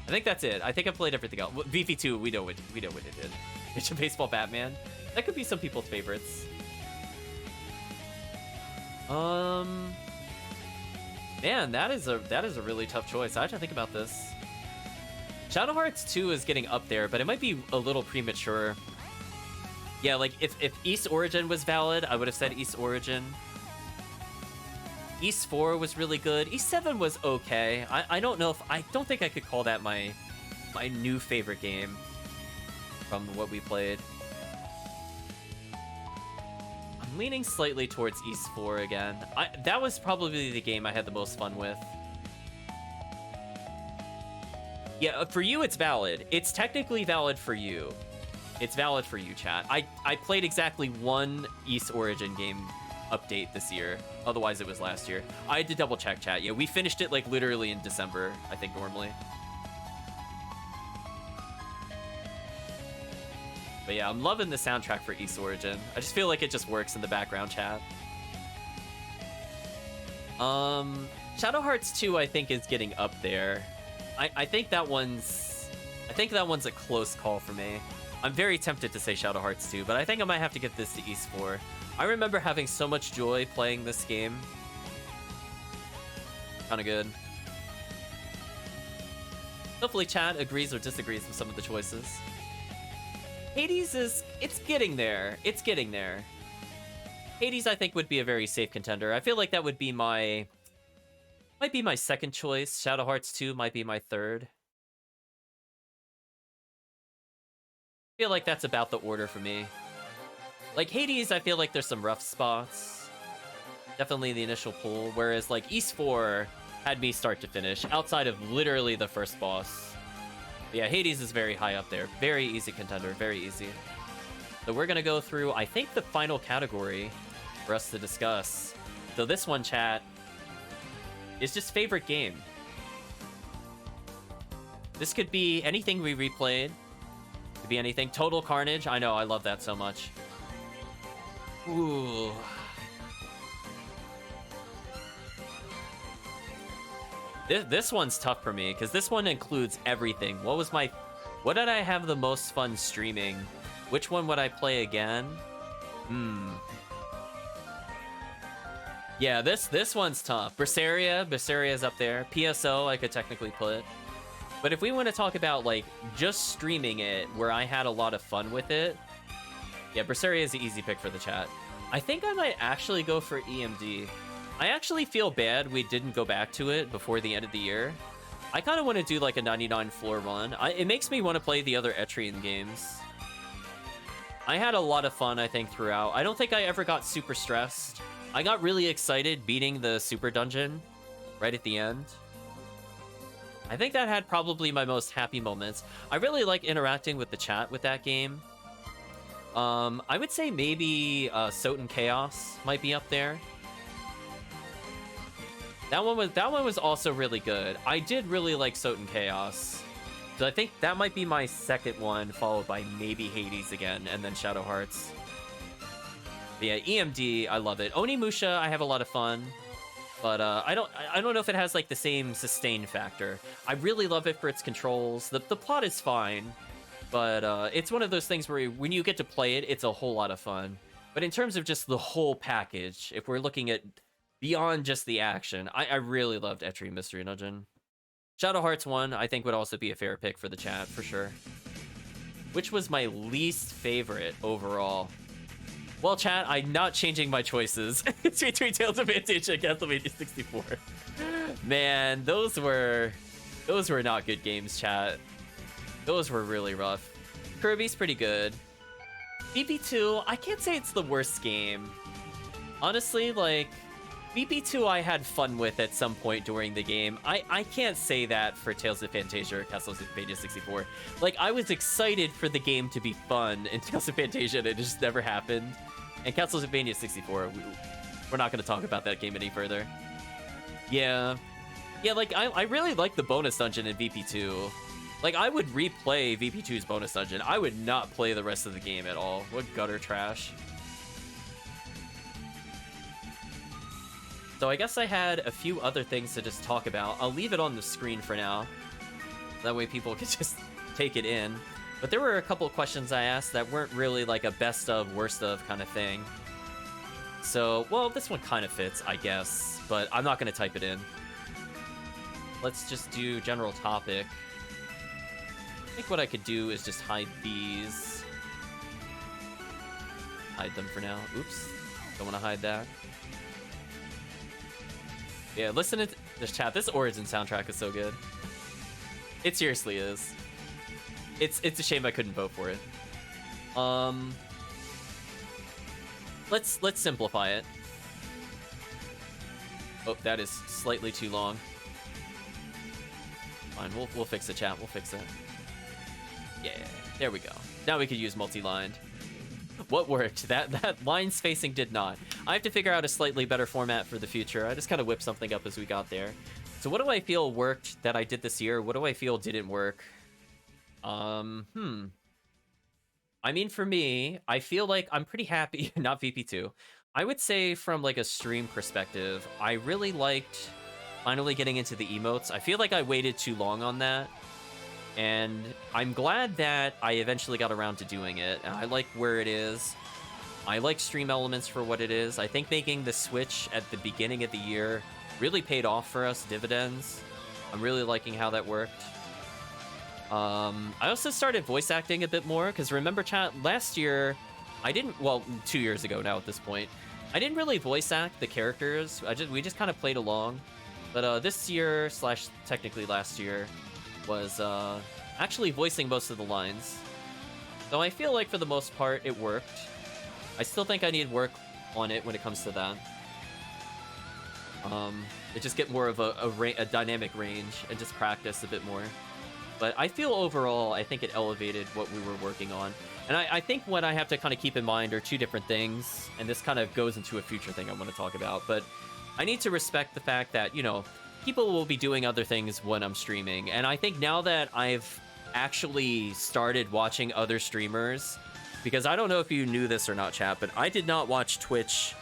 [SPEAKER 1] I think that's it. I think I played everything else. VP2, we know what it did. It's a Baseball Batman. That could be some people's favorites. Man, that is a really tough choice. I have to think about this. Shadow Hearts 2 is getting up there, but it might be a little premature. Yeah, like if East Origin was valid, I would have said East Origin. East 4 was really good. East 7 was okay. I don't know if... I don't think I could call that my new favorite game from what we played. I'm leaning slightly towards East 4 again. That was probably the game I had the most fun with. Yeah, for you, it's valid. It's technically valid for you. It's valid for you, chat. I played exactly one East Origin game update this year. Otherwise, it was last year. I had to double check, chat. Yeah, we finished it like literally in December, I think, normally. But yeah, I'm loving the soundtrack for East Origin. I just feel like it just works in the background, chat. Shadow Hearts 2, I think, is getting up there. I think that one's a close call for me. I'm very tempted to say Shadow Hearts 2, but I think I might have to get this to East 4. I remember having so much joy playing this game. Kinda good. Hopefully chat agrees or disagrees with some of the choices. Hades it's getting there. It's getting there. Hades, I think, would be a very safe contender. I feel like that would be might be my second choice. Shadow Hearts 2 might be my third. I feel like that's about the order for me. Like, Hades, I feel like there's some rough spots. Definitely the initial pull, whereas, like, East 4 had me start to finish, outside of literally the first boss. But yeah, Hades is very high up there. Very easy contender, very easy. So we're gonna go through, I think, the final category for us to discuss. So this one, chat, is just favorite game. This could be anything we replayed. Could be anything. Total Carnage, I know, I love that so much. Ooh. This one's tough for me, because this one includes everything. What did I have the most fun streaming? Which one would I play again? Yeah, this one's tough. Berseria's up there. PSO, I could technically put. But if we want to talk about, like, just streaming it, where I had a lot of fun with it, yeah, Berseria is the easy pick for the chat. I think I might actually go for EMD. I actually feel bad we didn't go back to it before the end of the year. I kind of want to do like a 99 floor run. It makes me want to play the other Etrian games. I had a lot of fun, I think, throughout. I don't think I ever got super stressed. I got really excited beating the super dungeon right at the end. I think that had probably my most happy moments. I really like interacting with the chat with that game. I would say maybe Soten Chaos might be up there. That one was also really good. I did really like Soten Chaos. So I think that might be my second one, followed by maybe Hades again, and then Shadow Hearts. But yeah, EMD, I love it. Onimusha, I have a lot of fun. But I don't know if it has like the same sustain factor. I really love it for its controls. The plot is fine. But it's one of those things where when you get to play it, it's a whole lot of fun. But in terms of just the whole package, if we're looking at beyond just the action, I really loved Etrian Mystery Dungeon. Shadow Hearts 1, I think, would also be a fair pick for the chat, for sure. Which was my least favorite overall? Well, chat, I'm not changing my choices. It's between Tales of Fantasia and Castlevania 64. Man, those were not good games, chat. Those were really rough. Kirby's pretty good. BP2, I can't say it's the worst game. Honestly, like, BP2 I had fun with at some point during the game. I can't say that for Tales of Fantasia or Castlevania 64. Like, I was excited for the game to be fun in Tales of Fantasia, and it just never happened. And Castlevania 64, we're not going to talk about that game any further. Yeah, like, I really like the bonus dungeon in VP2. Like, I would replay VP2's bonus dungeon. I would not play the rest of the game at all. What gutter trash. So I guess I had a few other things to just talk about. I'll leave it on the screen for now. That way people can just take it in. But there were a couple of questions I asked that weren't really like a best of, worst of kind of thing. So, well, this one kind of fits, I guess. But I'm not going to type it in. Let's just do general topic. I think what I could do is just hide these. Hide them for now. Oops. Don't want to hide that. Yeah, listen to this chat. This Origin soundtrack is so good. It seriously is. It's a shame I couldn't vote for it. Let's simplify it. Oh, that is slightly too long. Fine, we'll fix the chat. We'll fix it. Yeah, there we go. Now we could use multi-lined. What worked? That line spacing did not. I have to figure out a slightly better format for the future. I just kind of whipped something up as we got there. So what do I feel worked that I did this year? What do I feel didn't work? I mean, for me, I feel like I'm pretty happy. Not VP2. I would say from like a stream perspective, I really liked finally getting into the emotes. I feel like I waited too long on that. And I'm glad that I eventually got around to doing it. I like where it is. I like stream elements for what it is. I think making the switch at the beginning of the year really paid off for us, dividends. I'm really liking how that worked. I also started voice acting a bit more, because remember, chat, last year, I didn't, well, 2 years ago now at this point, I didn't really voice act the characters. We just kind of played along. But this year, slash technically last year, was actually voicing most of the lines. So I feel like for the most part it worked. I still think I need work on it when it comes to that. To just get more of a dynamic range and just practice a bit more. But I feel overall, I think it elevated what we were working on. And I think what I have to kind of keep in mind are two different things, and this kind of goes into a future thing I want to talk about, but I need to respect the fact that, you know, people will be doing other things when I'm streaming. And I think now that I've actually started watching other streamers, because I don't know if you knew this or not, chat, but I did not watch Twitch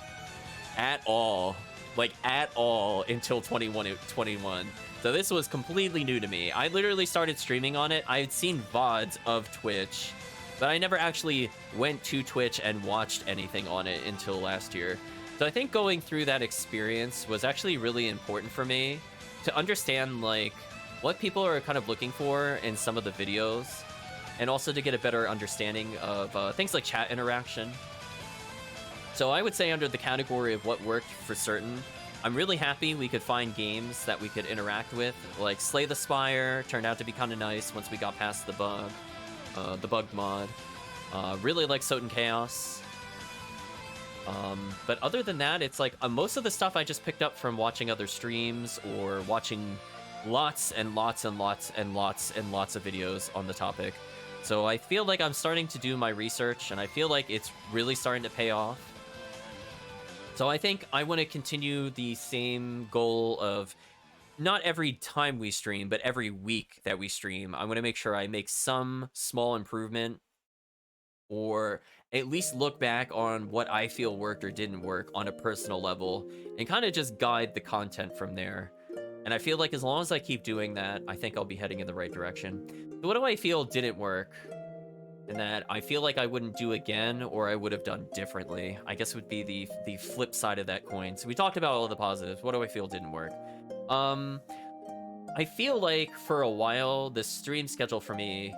[SPEAKER 1] at all, like at all, until 2021. So this was completely new to me. I literally started streaming on it. I had seen VODs of Twitch, but I never actually went to Twitch and watched anything on it until last year. So I think going through that experience was actually really important for me to understand like what people are kind of looking for in some of the videos, and also to get a better understanding of things like chat interaction. So I would say under the category of what worked for certain, I'm really happy we could find games that we could interact with, like Slay the Spire turned out to be kind of nice once we got past the bug mod. Really like Soten Chaos. But other than that, it's like most of the stuff I just picked up from watching other streams or watching lots and lots and lots and lots and lots of videos on the topic. So I feel like I'm starting to do my research, and I feel like it's really starting to pay off. So I think I want to continue the same goal of not every time we stream, but every week that we stream, I want to make sure I make some small improvement, or at least look back on what I feel worked or didn't work on a personal level, and kind of just guide the content from there. And I feel like as long as I keep doing that, I think I'll be heading in the right direction. So what do I feel didn't work, and that I feel like I wouldn't do again, or I would have done differently? I guess would be the flip side of that coin. So we talked about all the positives. What do I feel didn't work? I feel like for a while, the stream schedule for me,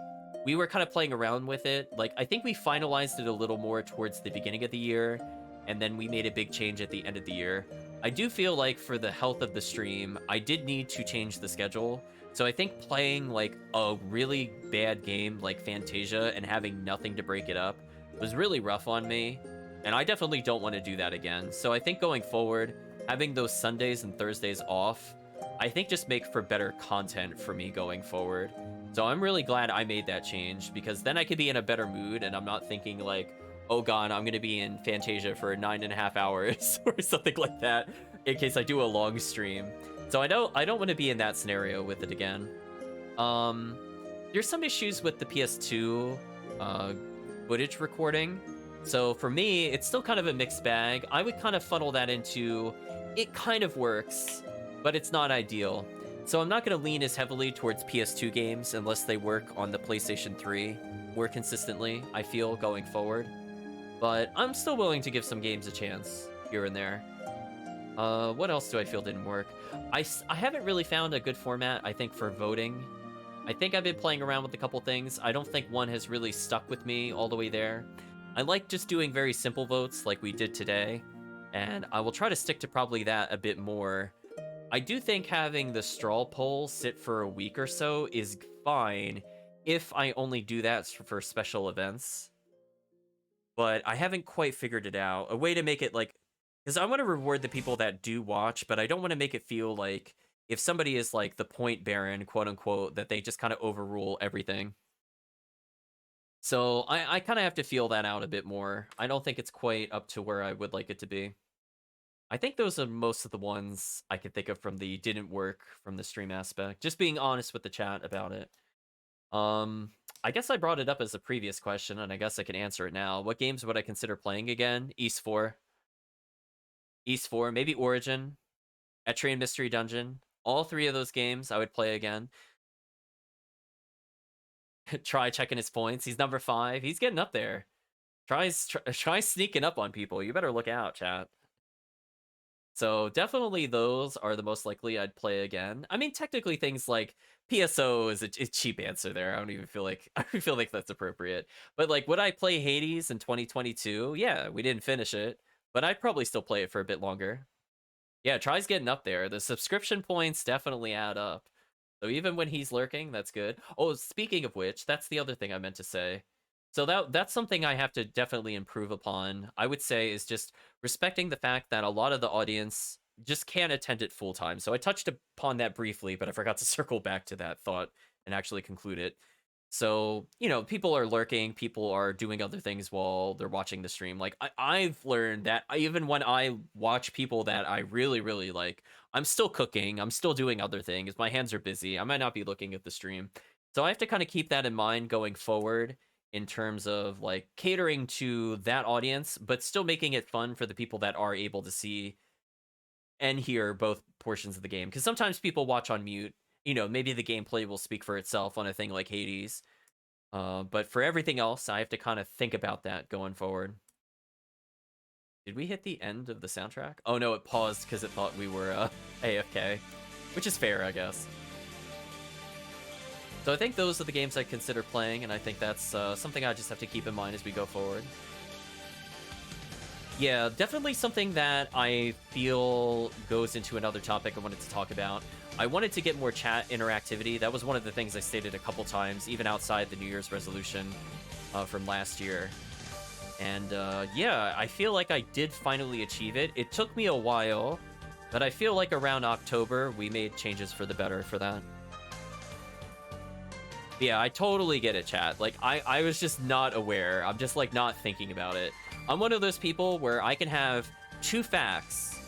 [SPEAKER 1] we were kind of playing around with it. Like, I think we finalized it a little more towards the beginning of the year, and then we made a big change at the end of the year. I do feel like for the health of the stream, I did need to change the schedule. So I think playing like a really bad game like Fantasia and having nothing to break it up was really rough on me, and I definitely don't want to do that again. So I think going forward, having those Sundays and Thursdays off, I think just make for better content for me going forward. So I'm really glad I made that change, because then I could be in a better mood, and I'm not thinking like, oh god, I'm gonna be in Fantasia for 9.5 hours or something like that in case I do a long stream. So I don't want to be in that scenario with it again. There's some issues with the PS2 footage recording. So for me, it's still kind of a mixed bag. I would kind of funnel that into, it kind of works, but it's not ideal. So I'm not going to lean as heavily towards PS2 games unless they work on the PlayStation 3 more consistently, I feel, going forward. But I'm still willing to give some games a chance here and there. What else do I feel didn't work? I haven't really found a good format, I think, for voting. I think I've been playing around with a couple things. I don't think one has really stuck with me all the way there. I like just doing very simple votes like we did today, and I will try to stick to probably that a bit more. I do think having the straw poll sit for a week or so is fine if I only do that for special events. But I haven't quite figured it out. A way to make it like, because I want to reward the people that do watch, but I don't want to make it feel like if somebody is like the point baron, quote unquote, that they just kind of overrule everything. So I kind of have to feel that out a bit more. I don't think it's quite up to where I would like it to be. I think those are most of the ones I could think of from the didn't work from the stream aspect. Just being honest with the chat about it. I guess I brought it up as a previous question, and I guess I can answer it now. What games would I consider playing again? East 4. East 4, maybe Origin, Etrian Mystery Dungeon. All three of those games I would play again. Try checking his points. He's number 5. He's getting up there. Try sneaking up on people. You better look out, chat. So definitely those are the most likely I'd play again. I mean, technically things like PSO is a cheap answer there. I don't even feel like that's appropriate. But like, would I play Hades in 2022? Yeah, we didn't finish it, but I'd probably still play it for a bit longer. Yeah, try's getting up there. The subscription points definitely add up. So even when he's lurking, that's good. Oh, speaking of which, that's the other thing I meant to say. So that's something I have to definitely improve upon. I would say is just respecting the fact that a lot of the audience just can't attend it full time. So I touched upon that briefly, but I forgot to circle back to that thought and actually conclude it. So, you know, people are lurking, people are doing other things while they're watching the stream. Like, I've learned that even when I watch people that I really, really like, I'm still cooking, I'm still doing other things, my hands are busy, I might not be looking at the stream. So I have to kind of keep that in mind going forward in terms of like catering to that audience, but still making it fun for the people that are able to see and hear both portions of the game. Because sometimes people watch on mute. You know, maybe the gameplay will speak for itself on a thing like Hades. But for everything else, I have to kind of think about that going forward. Did we hit the end of the soundtrack? Oh no, it paused because it thought we were AFK, which is fair, I guess. So I think those are the games I consider playing, and I think that's something I just have to keep in mind as we go forward. Yeah, definitely something that I feel goes into another topic I wanted to talk about. I wanted to get more chat interactivity. That was one of the things I stated a couple times, even outside the New Year's resolution from last year. And yeah, I feel like I did finally achieve it. It took me a while, but I feel like around October, we made changes for the better for that. Yeah, I totally get it, chat. Like, I was just not aware. I'm just, like, not thinking about it. I'm one of those people where I can have 2 facts,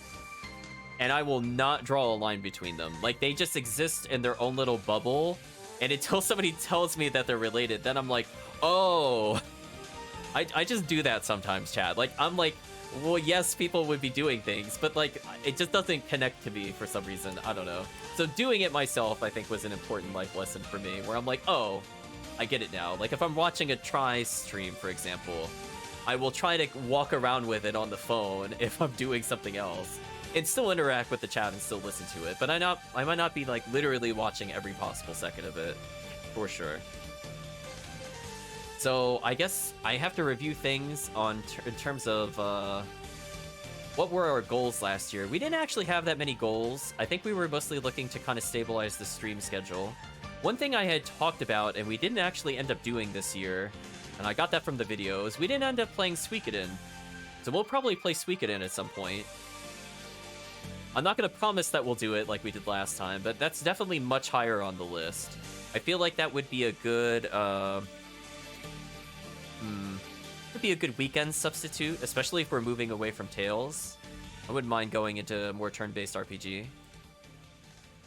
[SPEAKER 1] and I will not draw a line between them. Like, they just exist in their own little bubble, and until somebody tells me that they're related, then I'm like, oh. I just do that sometimes, chat. Like, I'm like, well, yes, people would be doing things, but, like, it just doesn't connect to me for some reason. I don't know. So doing it myself, I think, was an important life lesson for me, where I'm like, oh, I get it now. Like, if I'm watching a try stream, for example, I will try to walk around with it on the phone if I'm doing something else, and still interact with the chat and still listen to it. But I might not be, like, literally watching every possible second of it, for sure. So I guess I have to review things in terms of what were our goals last year. We didn't actually have that many goals. I think we were mostly looking to kind of stabilize the stream schedule. One thing I had talked about, and we didn't actually end up doing this year, and I got that from the videos, we didn't end up playing Suikoden. So we'll probably play Suikoden at some point. I'm not going to promise that we'll do it like we did last time, but that's definitely much higher on the list. I feel like that would be a good... would be a good weekend substitute, especially if we're moving away from Tales. I wouldn't mind going into a more turn-based RPG.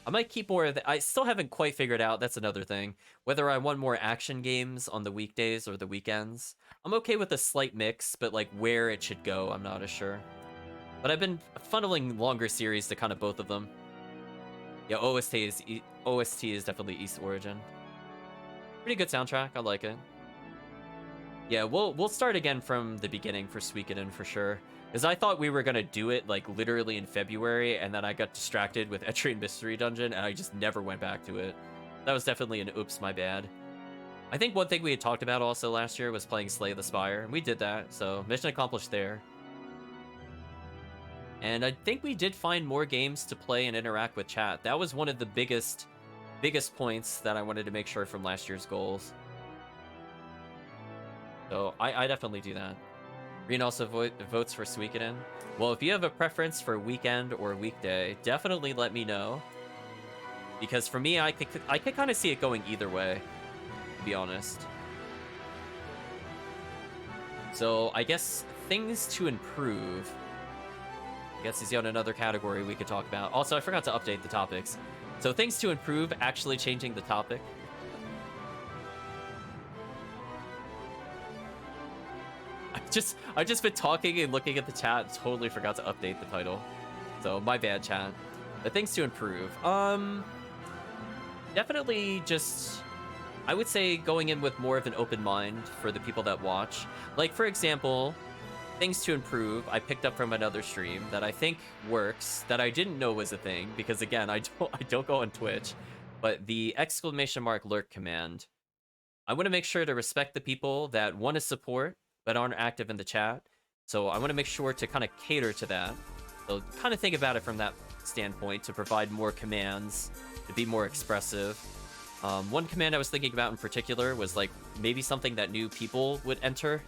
[SPEAKER 1] I might keep more of the... I still haven't quite figured out, that's another thing, whether I want more action games on the weekdays or the weekends. I'm okay with a slight mix, but like where it should go, I'm not as sure. But I've been funneling longer series to kind of both of them. Yeah, OST is definitely East Origin. Pretty good soundtrack, I like it. Yeah, we'll start again from the beginning for Suikoden for sure. Because I thought we were going to do it, like, literally in February, and then I got distracted with Etrian Mystery Dungeon, and I just never went back to it. That was definitely an oops, my bad. I think one thing we had talked about also last year was playing Slay the Spire, and we did that, so mission accomplished there. And I think we did find more games to play and interact with chat. That was one of the biggest points that I wanted to make sure from last year's goals. So I definitely do that. Green also votes for Suikoden. Well, if you have a preference for weekend or weekday, definitely let me know. Because for me, I could kind of see it going either way, to be honest. So I guess things to improve, I guess, is yet another category we could talk about. Also, I forgot to update the topics. So things to improve, actually changing the topic. I just been talking and looking at the chat, totally forgot to update the title. So my bad, chat. The things to improve. Definitely just, I would say going in with more of an open mind for the people that watch. Like, for example, things to improve, I picked up from another stream that I think works, that I didn't know was a thing, because again, I don't go on Twitch, but the ! Lurk command. I want to make sure to respect the people that want to support, but aren't active in the chat. So I want to make sure to kind of cater to that. So kind of think about it from that standpoint, to provide more commands, to be more expressive. One command I was thinking about in particular was like maybe something that new people would enter,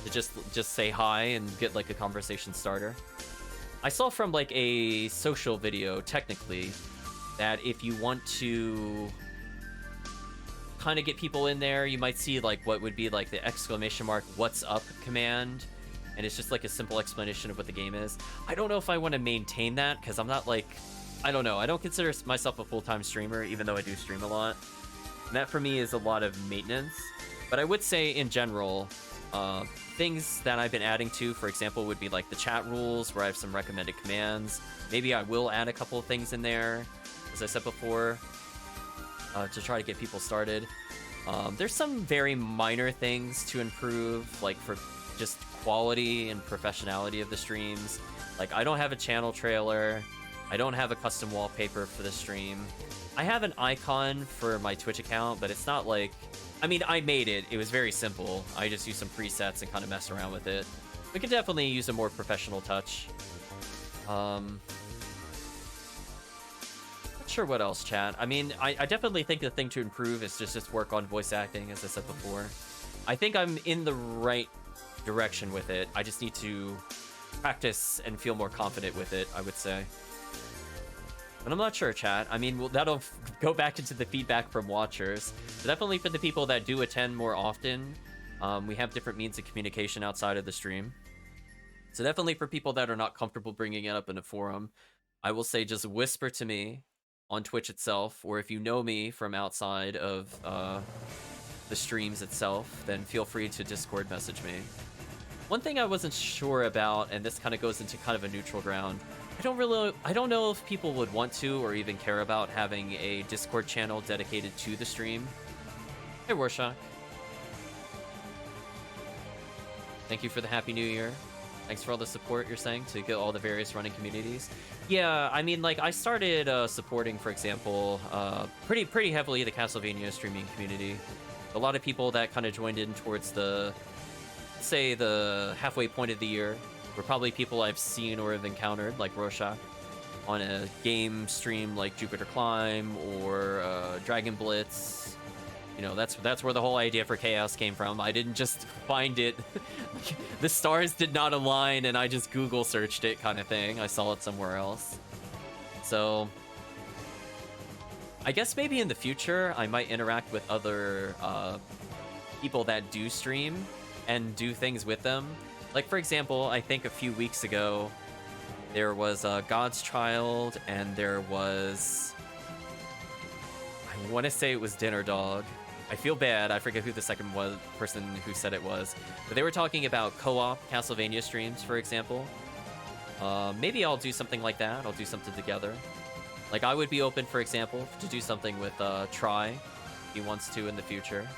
[SPEAKER 1] to just say hi and get like a conversation starter. I saw from like a social video, technically, that if you want to kind of get people in there, you might see like what would be like the ! What's up command, and it's just like a simple explanation of what the game is. I don't know if I want to maintain that, because I'm not like, I don't know, I don't consider myself a full-time streamer, even though I do stream a lot. And that for me is a lot of maintenance. But I would say in general, things that I've been adding to, for example, would be like the chat rules, where I have some recommended commands. Maybe I will add a couple of things in there, as I said before, to try to get people started. There's some very minor things to improve, like for just quality and professionality of the streams. Like, I don't have a channel trailer. I don't have a custom wallpaper for the stream. I have an icon for my Twitch account, but it's not like... I mean, I made it. It was very simple. I just used some presets and kind of messed around with it. We could definitely use a more professional touch. Not sure what else, chat. I mean, I definitely think the thing to improve is just work on voice acting, as I said before. I think I'm in the right direction with it. I just need to practice and feel more confident with it, I would say. But I'm not sure, chat. I mean, that'll go back into the feedback from watchers. But definitely for the people that do attend more often, we have different means of communication outside of the stream. So definitely for people that are not comfortable bringing it up in a forum, I will say just whisper to me on Twitch itself, or if you know me from outside of the streams itself, then feel free to Discord message me. One thing I wasn't sure about, and this kind of goes into kind of a neutral ground, I don't know if people would want to or even care about having a Discord channel dedicated to the stream. Hey, Rorschach. Thank you for the Happy New Year. Thanks for all the support you're saying to get all the various running communities. Yeah, I mean, like, I started supporting, for example, pretty heavily the Castlevania streaming community. A lot of people that kind of joined in towards the, say, the halfway point of the year were probably people I've seen or have encountered, like Rorschach, on a game stream like Jupiter Climb or Dragon Blitz. You know, that's where the whole idea for Chaos came from. I didn't just find it. The stars did not align and I just Google searched it kind of thing. I saw it somewhere else. So I guess maybe in the future I might interact with other people that do stream and do things with them. Like, for example, I think a few weeks ago there was God's Child, and there was, I want to say it was Dinner Dog. I feel bad, I forget who the second person who said it was. But they were talking about co-op Castlevania streams, for example. Maybe I'll do something like that. I'll do something together. Like, I would be open, for example, to do something with Try, if he wants to in the future.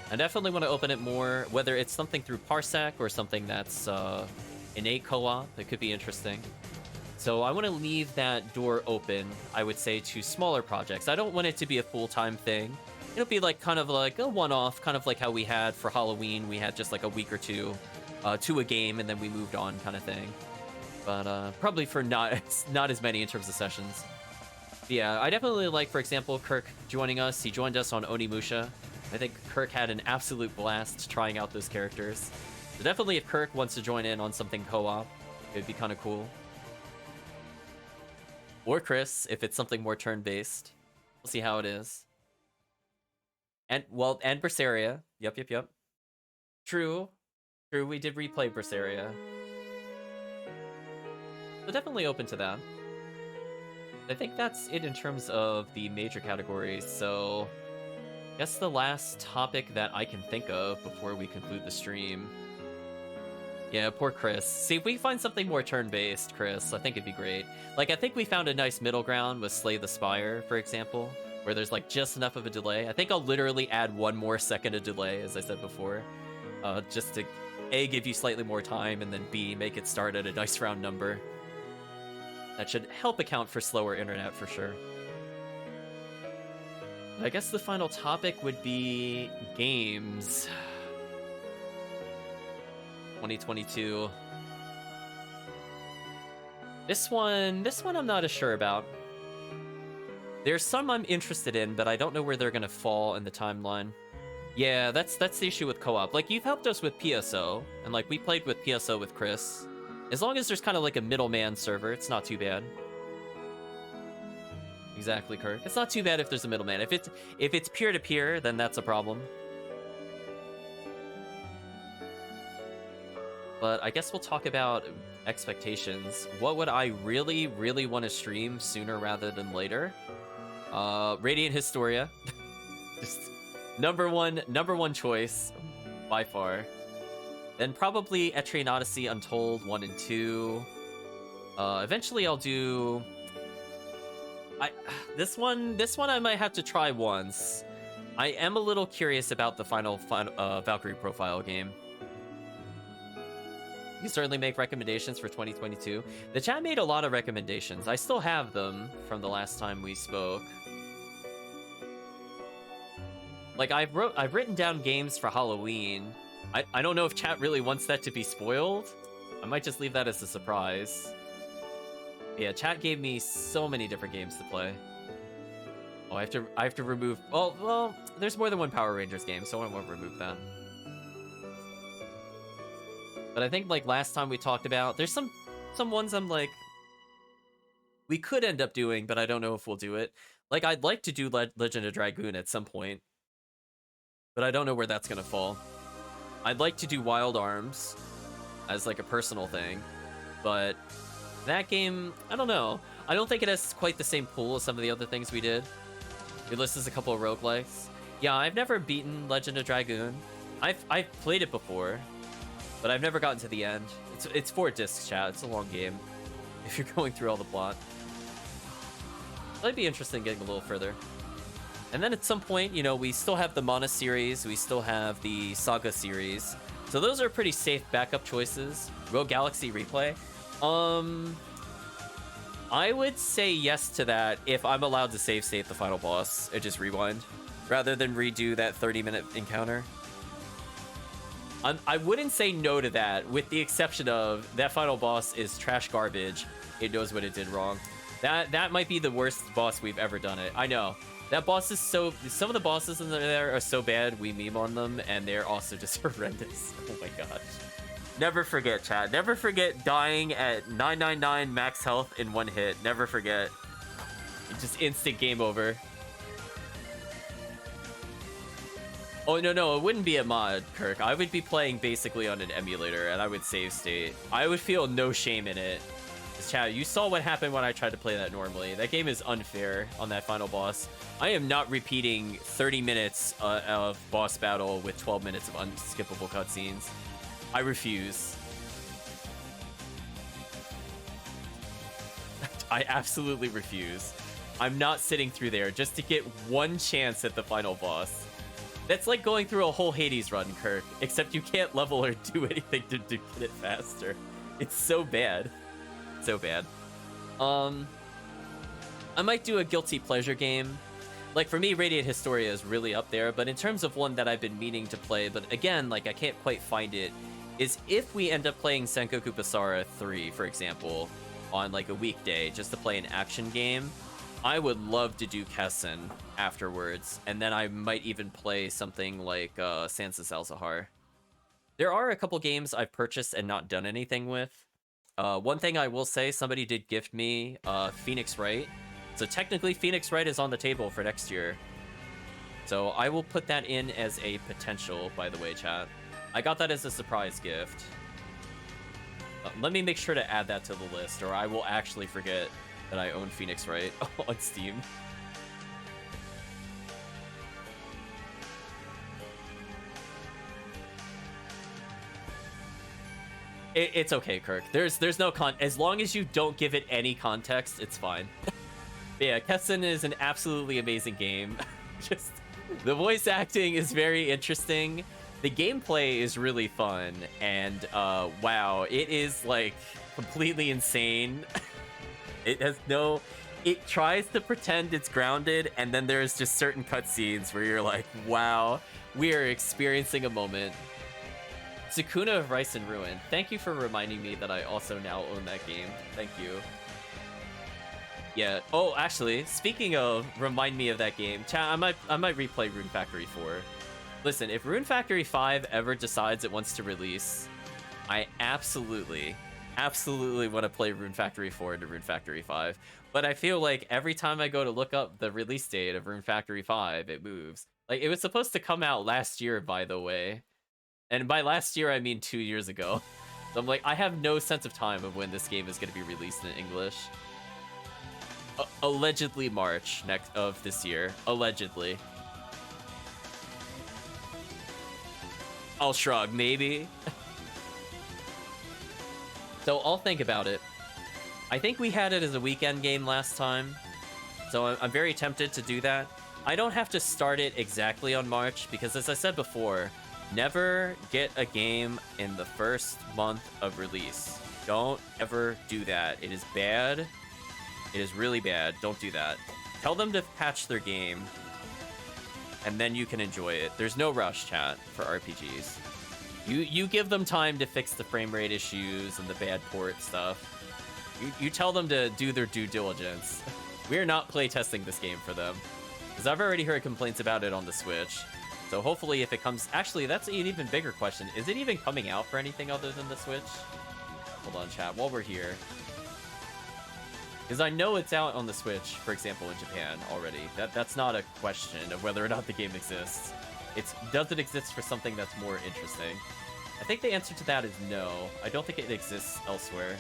[SPEAKER 1] I definitely want to open it more, whether it's something through Parsec or something that's innate co-op. It could be interesting. So I want to leave that door open, I would say, to smaller projects. I don't want it to be a full-time thing. It'll be like kind of like a one-off, kind of like how we had for Halloween. We had just like a week or two to a game, and then we moved on kind of thing. but probably for not as many in terms of sessions. But yeah, I definitely like, for example, Kirk joining us. He joined us on Onimusha. I think Kirk had an absolute blast trying out those characters. So definitely if Kirk wants to join in on something co-op, it'd be kind of cool. Or Chris, if it's something more turn-based. We'll see how it is. And, well, and Berseria. Yep. True, we did replay Berseria. So definitely open to that. I think that's it in terms of the major categories, so I guess the last topic that I can think of before we conclude the stream. Yeah, poor Chris. See, if we find something more turn-based, Chris, I think it'd be great. Like, I think we found a nice middle ground with Slay the Spire, for example, where there's, like, just enough of a delay. I think I'll literally add 1 more second of delay, as I said before, just to, A, give you slightly more time, and then B, make it start at a nice round number. That should help account for slower internet, for sure. I guess the final topic would be games. 2022. This one I'm not as sure about. There's some I'm interested in, but I don't know where they're gonna fall in the timeline. Yeah, that's the issue with co-op. Like, you've helped us with PSO, and like we played with PSO with Chris. As long as there's kind of like a middleman server, it's not too bad. Exactly, Kirk. It's not too bad if there's a middleman. If it's peer-to-peer, then that's a problem. But I guess we'll talk about expectations. What would I really, really want to stream sooner rather than later? Radiant Historia. Just number one choice by far. Then probably Etrian Odyssey Untold 1 and 2. Eventually I'll do... This one I might have to try once. I am a little curious about the final Valkyrie profile game. You can certainly make recommendations for 2022. The chat made a lot of recommendations. I still have them from the last time we spoke. Like, I've written down games for Halloween. I don't know if chat really wants that to be spoiled. I might just leave that as a surprise. Yeah, chat gave me so many different games to play. Oh, I have to remove... Well, there's more than one Power Rangers game, so I won't remove that. But I think, like, last time we talked about... There's some ones I'm like... We could end up doing, but I don't know if we'll do it. Like, I'd like to do Legend of Dragoon at some point. But I don't know where that's gonna fall. I'd like to do Wild Arms as, like, a personal thing. But that game, I don't know. I don't think it has quite the same pool as some of the other things we did. We listed a couple of roguelikes. Yeah, I've never beaten Legend of Dragoon. I've played it before, but I've never gotten to the end. It's 4 discs, chat. It's a long game if you're going through all the plot. That'd be interesting getting a little further. And then at some point, you know, we still have the Mana series, we still have the Saga series. So those are pretty safe backup choices. Rogue Galaxy Replay. I would say yes to that if I'm allowed to save state the final boss and just rewind, rather than redo that 30-minute encounter. I wouldn't say no to that, with the exception of that final boss is trash garbage. It knows what it did wrong. That might be the worst boss we've ever done it. I know. That boss is so... Some of the bosses in there are so bad, we meme on them, and they're also just horrendous. Oh my gosh. Never forget, chat. Never forget dying at 999 max health in 1 hit. Never forget. Just instant game over. Oh, no, it wouldn't be a mod, Kirk. I would be playing basically on an emulator, and I would save state. I would feel no shame in it. Chat, you saw what happened when I tried to play that normally. That game is unfair on that final boss. I am not repeating 30 minutes of boss battle with 12 minutes of unskippable cutscenes. I refuse. I absolutely refuse. I'm not sitting through there just to get one chance at the final boss. That's like going through a whole Hades run, Kirk, except you can't level or do anything to get it faster. It's so bad. So bad. I might do a guilty pleasure game. Like, for me, Radiant Historia is really up there, but in terms of one that I've been meaning to play, but again, like, I can't quite find it, is if we end up playing Sengoku Basara 3, for example, on like a weekday just to play an action game, I would love to do Kessen afterwards, and then I might even play something like Sansa Salzahar. There are a couple games I've purchased and not done anything with. One thing I will say, somebody did gift me Phoenix Wright. So technically Phoenix Wright is on the table for next year. So I will put that in as a potential, by the way, chat. I got that as a surprise gift. Let me make sure to add that to the list, or I will actually forget that I own Phoenix Wright on Steam. It's okay, Kirk. There's no as long as you don't give it any context, it's fine. Yeah, Kessen is an absolutely amazing game. Just the voice acting is very interesting. The gameplay is really fun, and wow, it is like completely insane. It has no... It tries to pretend it's grounded, and then there's just certain cutscenes where you're like, wow, we are experiencing a moment. Sukuna of Rice and Ruin, thank you for reminding me that I also now own that game. Thank you. Yeah. Oh, actually, speaking of remind me of that game, chat, I might replay Rune Factory 4. Listen, if Rune Factory 5 ever decides it wants to release, I absolutely want to play Rune Factory 4 into Rune Factory 5. But I feel like every time I go to look up the release date of Rune Factory 5, it moves. Like, it was supposed to come out last year, by the way. And by last year, I mean 2 years ago. So I'm like, I have no sense of time of when this game is going to be released in English. Allegedly March of this year. Allegedly. I'll shrug, maybe. So I'll think about it. I think we had it as a weekend game last time, so I'm very tempted to do that. I don't have to start it exactly on March, because as I said before, never get a game in the first month of release. Don't ever do that. It is bad. It is really bad. Don't do that. Tell them to patch their game, and then you can enjoy it. There's no rush, chat, for RPGs. You give them time to fix the frame rate issues and the bad port stuff. You tell them to do their due diligence. We're not playtesting this game for them, because I've already heard complaints about it on the Switch. So hopefully if it comes... Actually, that's an even bigger question. Is it even coming out for anything other than the Switch? Hold on, chat, while we're here. Because I know it's out on the Switch, for example, in Japan already. That's not a question of whether or not the game exists. It's, does it exist for something that's more interesting? I think the answer to that is no. I don't think it exists elsewhere.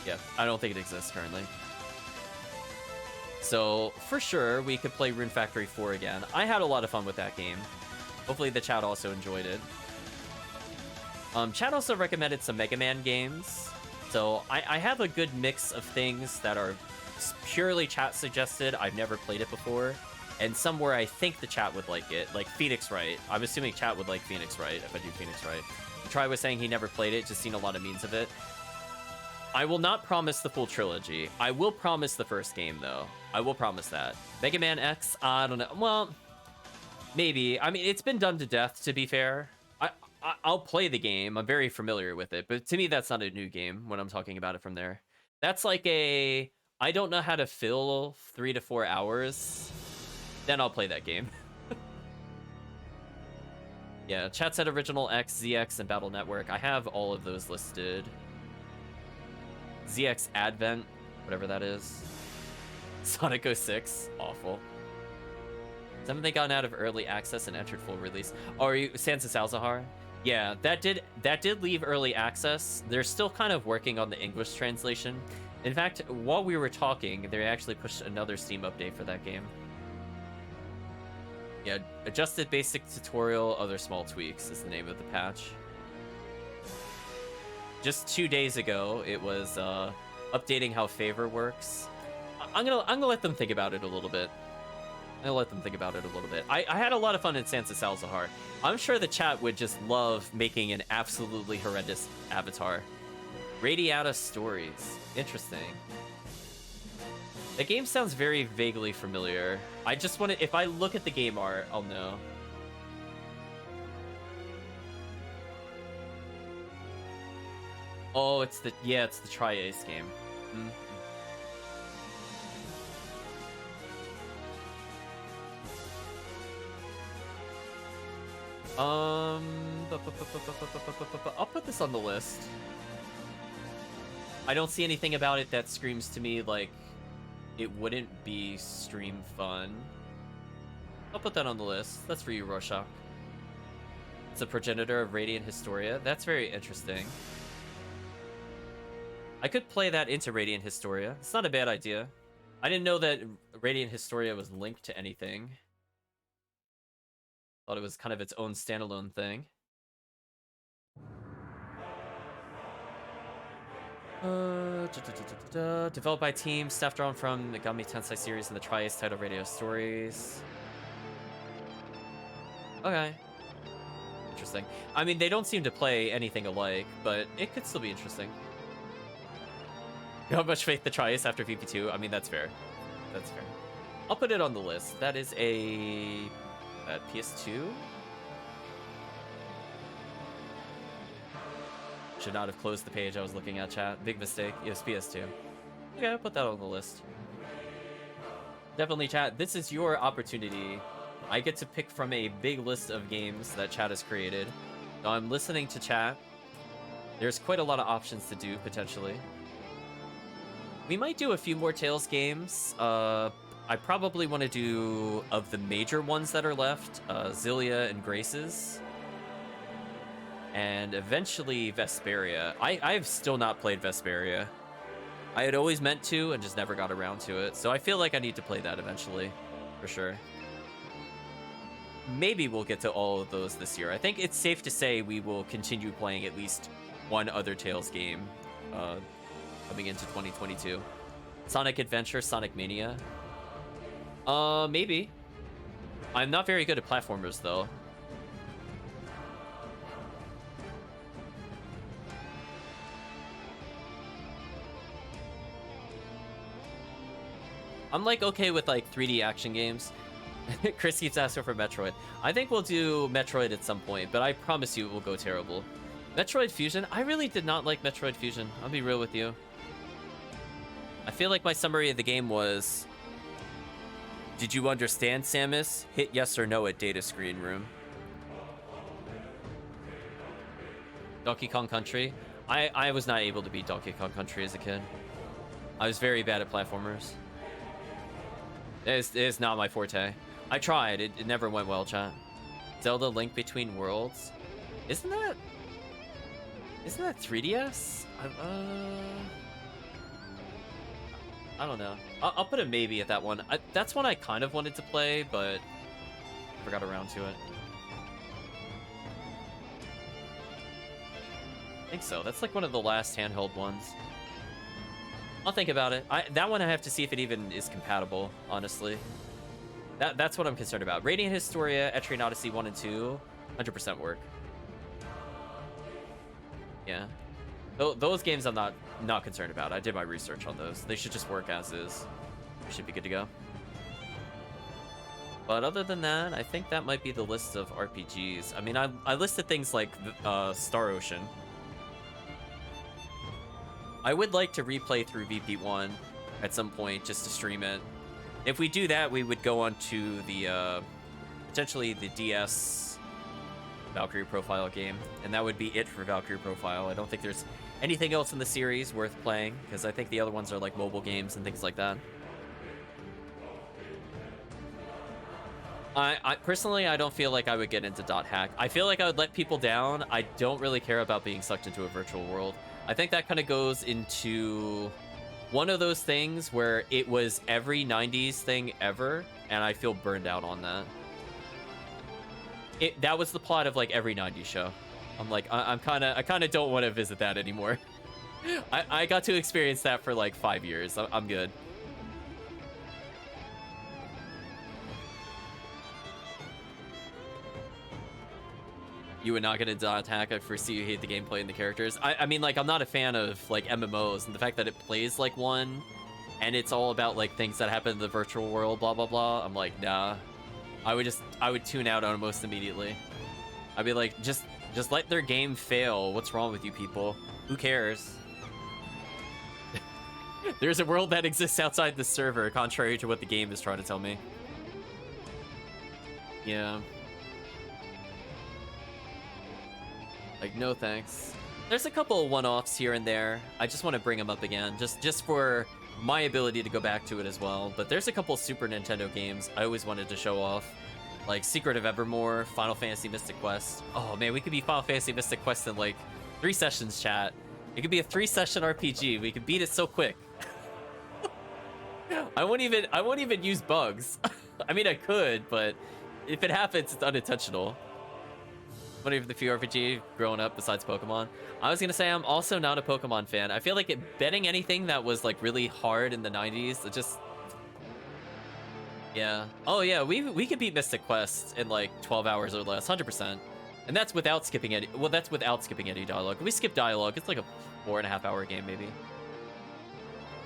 [SPEAKER 1] Yeah, I don't think it exists currently. So, for sure, we could play Rune Factory 4 again. I had a lot of fun with that game. Hopefully the chat also enjoyed it. Chat also recommended some Mega Man games. So, I have a good mix of things that are purely chat suggested. I've never played it before. And some where I think the chat would like it. Like Phoenix Wright. I'm assuming chat would like Phoenix Wright if I do Phoenix Wright. Try was saying he never played it, just seen a lot of memes of it. I will not promise the full trilogy. I will promise the first game, though. I will promise that. Mega Man X, I don't know. Well, maybe. I mean, it's been done to death, to be fair. I'll play the game. I'm very familiar with it. But to me, that's not a new game when I'm talking about it from there. That's like a... I don't know how to fill 3 to 4 hours. Then I'll play that game. Yeah, chat said Original X, ZX, and Battle Network. I have all of those listed. ZX Advent, whatever that is. Sonic 06, awful. Haven't they gotten out of early access and entered full release? Oh, are you Sansa Salzahar? Yeah, that did leave early access. They're still kind of working on the English translation. In fact, while we were talking, they actually pushed another Steam update for that game. Yeah, adjusted basic tutorial, other small tweaks is the name of the patch. Just 2 days ago, it was updating how favor works. I'm gonna let them think about it a little bit. I'll let them think about it a little bit. I had a lot of fun in Sansa Salzahar. I'm sure the chat would just love making an absolutely horrendous avatar. Radiata Stories. Interesting. The game sounds very vaguely familiar. I just want to... If I look at the game art, I'll know. Oh, it's the Tri-Ace game. Mm. I'll put this on the list. I don't see anything about it that screams to me like it wouldn't be stream fun. I'll put that on the list. That's for you, Rorschach. It's a progenitor of Radiant Historia. That's very interesting. I could play that into Radiant Historia. It's not a bad idea. I didn't know that Radiant Historia was linked to anything. Thought it was kind of its own standalone thing. Developed by team, staff drawn from the Megami Tensei series and the Tri-Ace title Radio Stories. Okay. Interesting. I mean, they don't seem to play anything alike, but it could still be interesting. You have much faith the Tri-Ace after VP2? I mean, that's fair. That's fair. I'll put it on the list. That is a PS2? Should not have closed the page I was looking at, chat. Big mistake. It was PS2. Yeah, put that on the list. Definitely, chat. This is your opportunity. I get to pick from a big list of games that chat has created. So I'm listening to chat. There's quite a lot of options to do, potentially. We might do a few more Tales games. I probably want to do, of the major ones that are left, Zillia and Graces. And eventually Vesperia. I've still not played Vesperia. I had always meant to and just never got around to it. So I feel like I need to play that eventually, for sure. Maybe we'll get to all of those this year. I think it's safe to say we will continue playing at least one other Tales game coming into 2022. Sonic Adventure, Sonic Mania. Maybe. I'm not very good at platformers, though. I'm like okay with like 3D action games. Chris keeps asking for Metroid. I think we'll do Metroid at some point, but I promise you it will go terrible. Metroid Fusion? I really did not like Metroid Fusion. I'll be real with you. I feel like my summary of the game was... Did you understand, Samus? Hit yes or no at data screen room. Donkey Kong Country? I was not able to beat Donkey Kong Country as a kid. I was very bad at platformers. It is not my forte. I tried. It never went well, chat. Zelda Link Between Worlds? Isn't that 3DS? I don't know. I'll put a maybe at that one. That's one I kind of wanted to play, but never got around to it. I think so. That's like one of the last handheld ones. I'll think about it. That one I have to see if it even is compatible, honestly. That's what I'm concerned about. Radiant Historia, Etrian Odyssey 1 and 2, 100% work. Yeah. Those games I'm not concerned about. I did my research on those. They should just work as is. We should be good to go. But other than that, I think that might be the list of RPGs. I mean, I listed things like Star Ocean. I would like to replay through VP1 at some point just to stream it. If we do that, we would go on to the potentially the DS Valkyrie Profile game, and that would be it for Valkyrie Profile. I don't think there's anything else in the series worth playing, because I think the other ones are like mobile games and things like that. I personally, I don't feel like I would get into dot hack. I feel like I would let people down. I don't really care about being sucked into a virtual world. I think that kind of goes into one of those things where it was every 90s thing ever, and I feel burned out on that. That was the plot of like every 90s show. I'm like, I kind of don't want to visit that anymore. I got to experience that for like 5 years. I'm good. You would not get a dot hack. I foresee you hate the gameplay and the characters. I mean, like, I'm not a fan of like MMOs, and the fact that it plays like one, and it's all about like things that happen in the virtual world, blah blah blah. I'm like, nah. I would tune out almost immediately. I'd be like, just let their game fail. What's wrong with you people? Who cares? There's a world that exists outside the server, contrary to what the game is trying to tell me. Yeah. Like, no thanks. There's a couple of one-offs here and there. I just want to bring them up again, just for my ability to go back to it as well. But there's a couple Super Nintendo games I always wanted to show off, like Secret of Evermore, Final Fantasy Mystic Quest. Oh man, we could be Final Fantasy Mystic Quest in like 3 sessions, chat. It could be a 3-session RPG. We could beat it so quick. I won't even use bugs. I mean, I could, but if it happens, it's unintentional. What if the few RPG growing up besides Pokemon? I was gonna say I'm also not a Pokemon fan. I feel like betting anything that was like really hard in the 90s, it just, yeah. Oh yeah, we could beat Mystic Quest in like 12 hours or less, 100%. And that's without skipping any. Well, that's without skipping any dialogue. If we skip dialogue, it's like a 4.5-hour game maybe.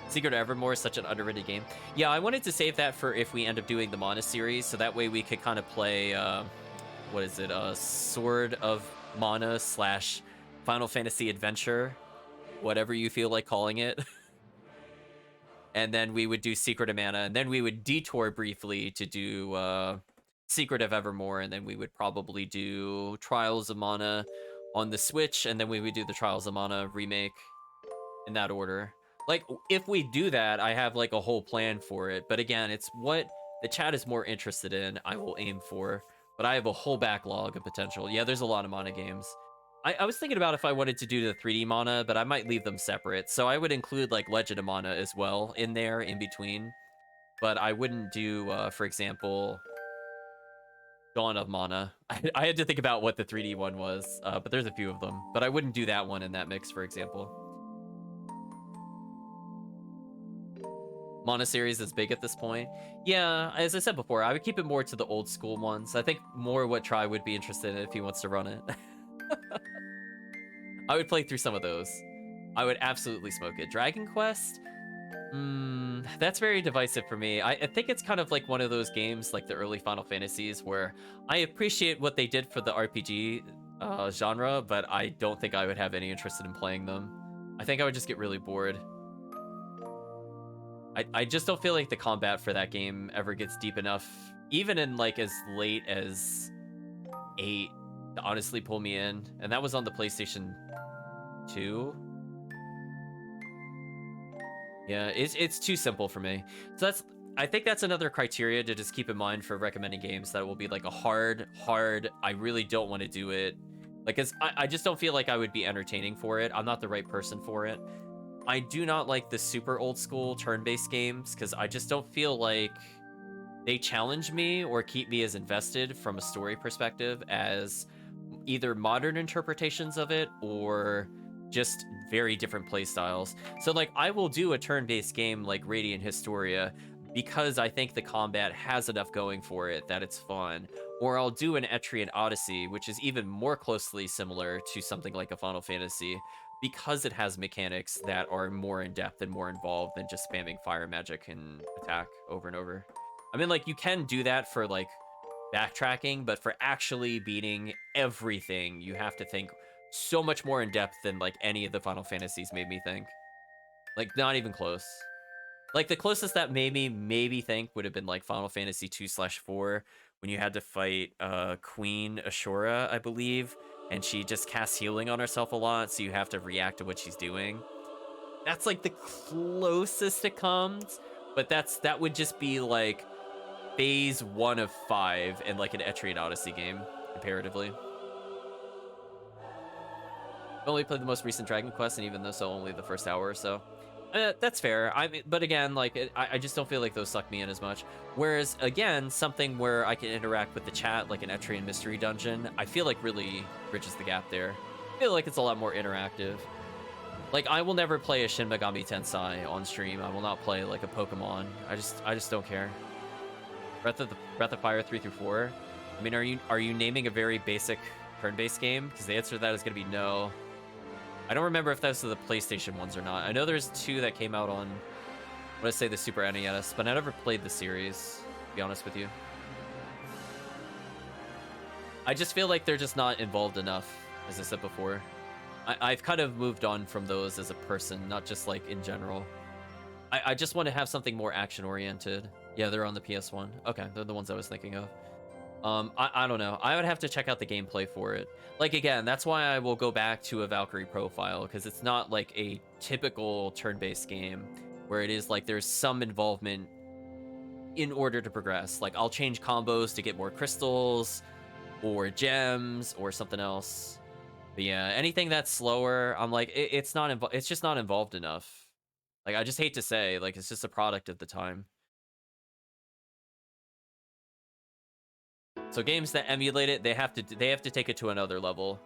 [SPEAKER 1] Secret of Evermore is such an underrated game. Yeah, I wanted to save that for if we end up doing the Mana series, so that way we could kind of play, what is it, Sword of Mana / Final Fantasy Adventure, whatever you feel like calling it. And then we would do Secret of Mana, and then we would detour briefly to do Secret of Evermore, and then we would probably do Trials of Mana on the Switch, and then we would do the Trials of Mana remake in that order. Like, if we do that, I have like a whole plan for it. But again, it's what the chat is more interested in, I will aim for. But I have a whole backlog of potential. Yeah, there's a lot of Mana games. I was thinking about if I wanted to do the 3D Mana, but I might leave them separate. So I would include like Legend of Mana as well in there, in between. But I wouldn't do, for example, Dawn of Mana. I had to think about what the 3D one was, but there's a few of them. But I wouldn't do that one in that mix, for example. Mana series is big at this point. Yeah, as I said before, I would keep it more to the old school ones. I think more what Try would be interested in if he wants to run it. I would play through some of those. I would absolutely smoke it. Dragon Quest? That's very divisive for me. I think it's kind of like one of those games, like the early Final Fantasies, where I appreciate what they did for the RPG genre, but I don't think I would have any interest in playing them. I think I would just get really bored. I just don't feel like the combat for that game ever gets deep enough, even in like as late as 8, to honestly pull me in. And that was on the PlayStation 2. Yeah, it's too simple for me. So I think that's another criteria to just keep in mind for recommending games, that it will be like a hard, I really don't want to do it. Like, I just don't feel like I would be entertaining for it. I'm not the right person for it. I do not like the super old school turn-based games because I just don't feel like they challenge me or keep me as invested from a story perspective as either modern interpretations of it or just very different play styles. So like, I will do a turn-based game like Radiant Historia because I think the combat has enough going for it that it's fun. Or I'll do an Etrian Odyssey, which is even more closely similar to something like a Final Fantasy, because it has mechanics that are more in-depth and more involved than just spamming fire magic and attack over and over. I mean, like, you can do that for, like, backtracking, but for actually beating everything, you have to think so much more in-depth than, like, any of the Final Fantasies made me think. Like, not even close. Like, the closest that made me maybe think would have been, like, Final Fantasy 2/4, when you had to fight Queen Ashura, I believe, and she just casts healing on herself a lot, so you have to react to what she's doing. That's like the closest it comes, but that would just be like phase 1 of 5 in like an Etrian Odyssey game, comparatively. I've only played the most recent Dragon Quest, and even though so only the first hour or so. That's fair. I mean, but again, like, I just don't feel like those suck me in as much. Whereas, again, something where I can interact with the chat, like an Etrian Mystery Dungeon, I feel like really bridges the gap there. I feel like it's a lot more interactive. Like, I will never play a Shin Megami Tensei on stream. I will not play like a Pokemon. I just don't care. Breath of Fire 3 through 4. I mean, are you naming a very basic turn-based game? Because the answer to that is going to be no. I don't remember if those are the PlayStation ones or not. I know there's 2 that came out on, let's say, the Super NES, but I never played the series, to be honest with you. I just feel like they're just not involved enough, as I said before. I've kind of moved on from those as a person, not just like in general. I just want to have something more action oriented. Yeah, they're on the PS1. Okay, they're the ones I was thinking of. I don't know. I would have to check out the gameplay for it. Like, again, that's why I will go back to a Valkyrie profile, because it's not like a typical turn-based game where it is like there's some involvement in order to progress. Like, I'll change combos to get more crystals or gems or something else. But yeah, anything that's slower, I'm like, it's just not involved enough. Like, I just hate to say, like, it's just a product of the time. So games that emulate it, they have to take it to another level.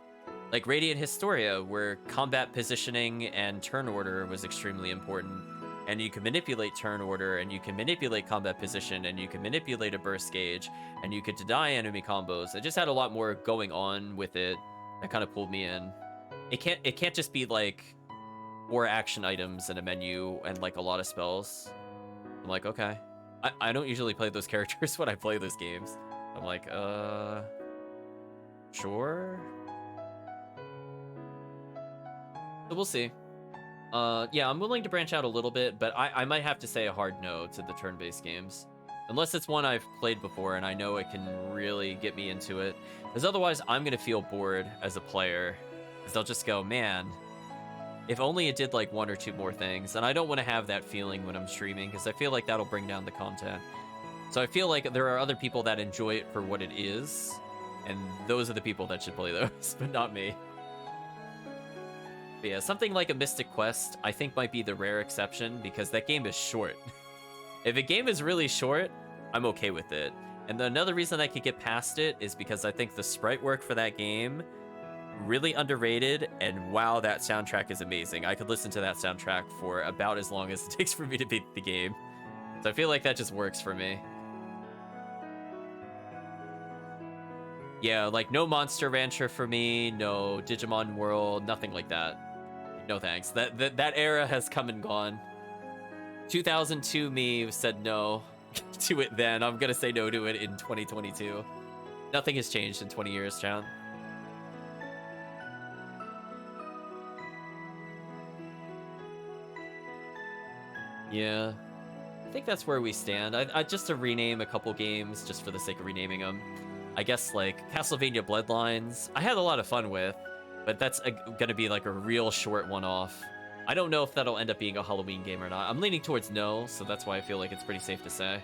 [SPEAKER 1] Like Radiant Historia, where combat positioning and turn order was extremely important. And you can manipulate turn order, and you can manipulate combat position, and you can manipulate a burst gauge, and you could deny enemy combos. It just had a lot more going on with it that kind of pulled me in. It can't just be like 4 action items in a menu and like a lot of spells. I'm like, okay. I don't usually play those characters when I play those games. I'm like, sure. So we'll see. Yeah, I'm willing to branch out a little bit, but I might have to say a hard no to the turn-based games. Unless it's one I've played before and I know it can really get me into it. Because otherwise, I'm going to feel bored as a player. Because they'll just go, man, if only it did like 1 or 2 more things. And I don't want to have that feeling when I'm streaming, because I feel like that'll bring down the content. So I feel like there are other people that enjoy it for what it is. And those are the people that should play those, but not me. But yeah, something like a Mystic Quest, I think might be the rare exception, because that game is short. If a game is really short, I'm okay with it. And another reason I could get past it is because I think the sprite work for that game, really underrated, and wow, that soundtrack is amazing. I could listen to that soundtrack for about as long as it takes for me to beat the game. So I feel like that just works for me. Yeah, like no Monster Rancher for me, no Digimon World, nothing like that. No thanks. That era has come and gone. 2002 me said no to it then. I'm gonna say no to it in 2022. Nothing has changed in 20 years, John. Yeah, I think that's where we stand. I just to rename a couple games just for the sake of renaming them. I guess like Castlevania Bloodlines, I had a lot of fun with, but that's gonna be like a real short one-off. I don't know if that'll end up being a Halloween game or not. I'm leaning towards no, so that's why I feel like it's pretty safe to say.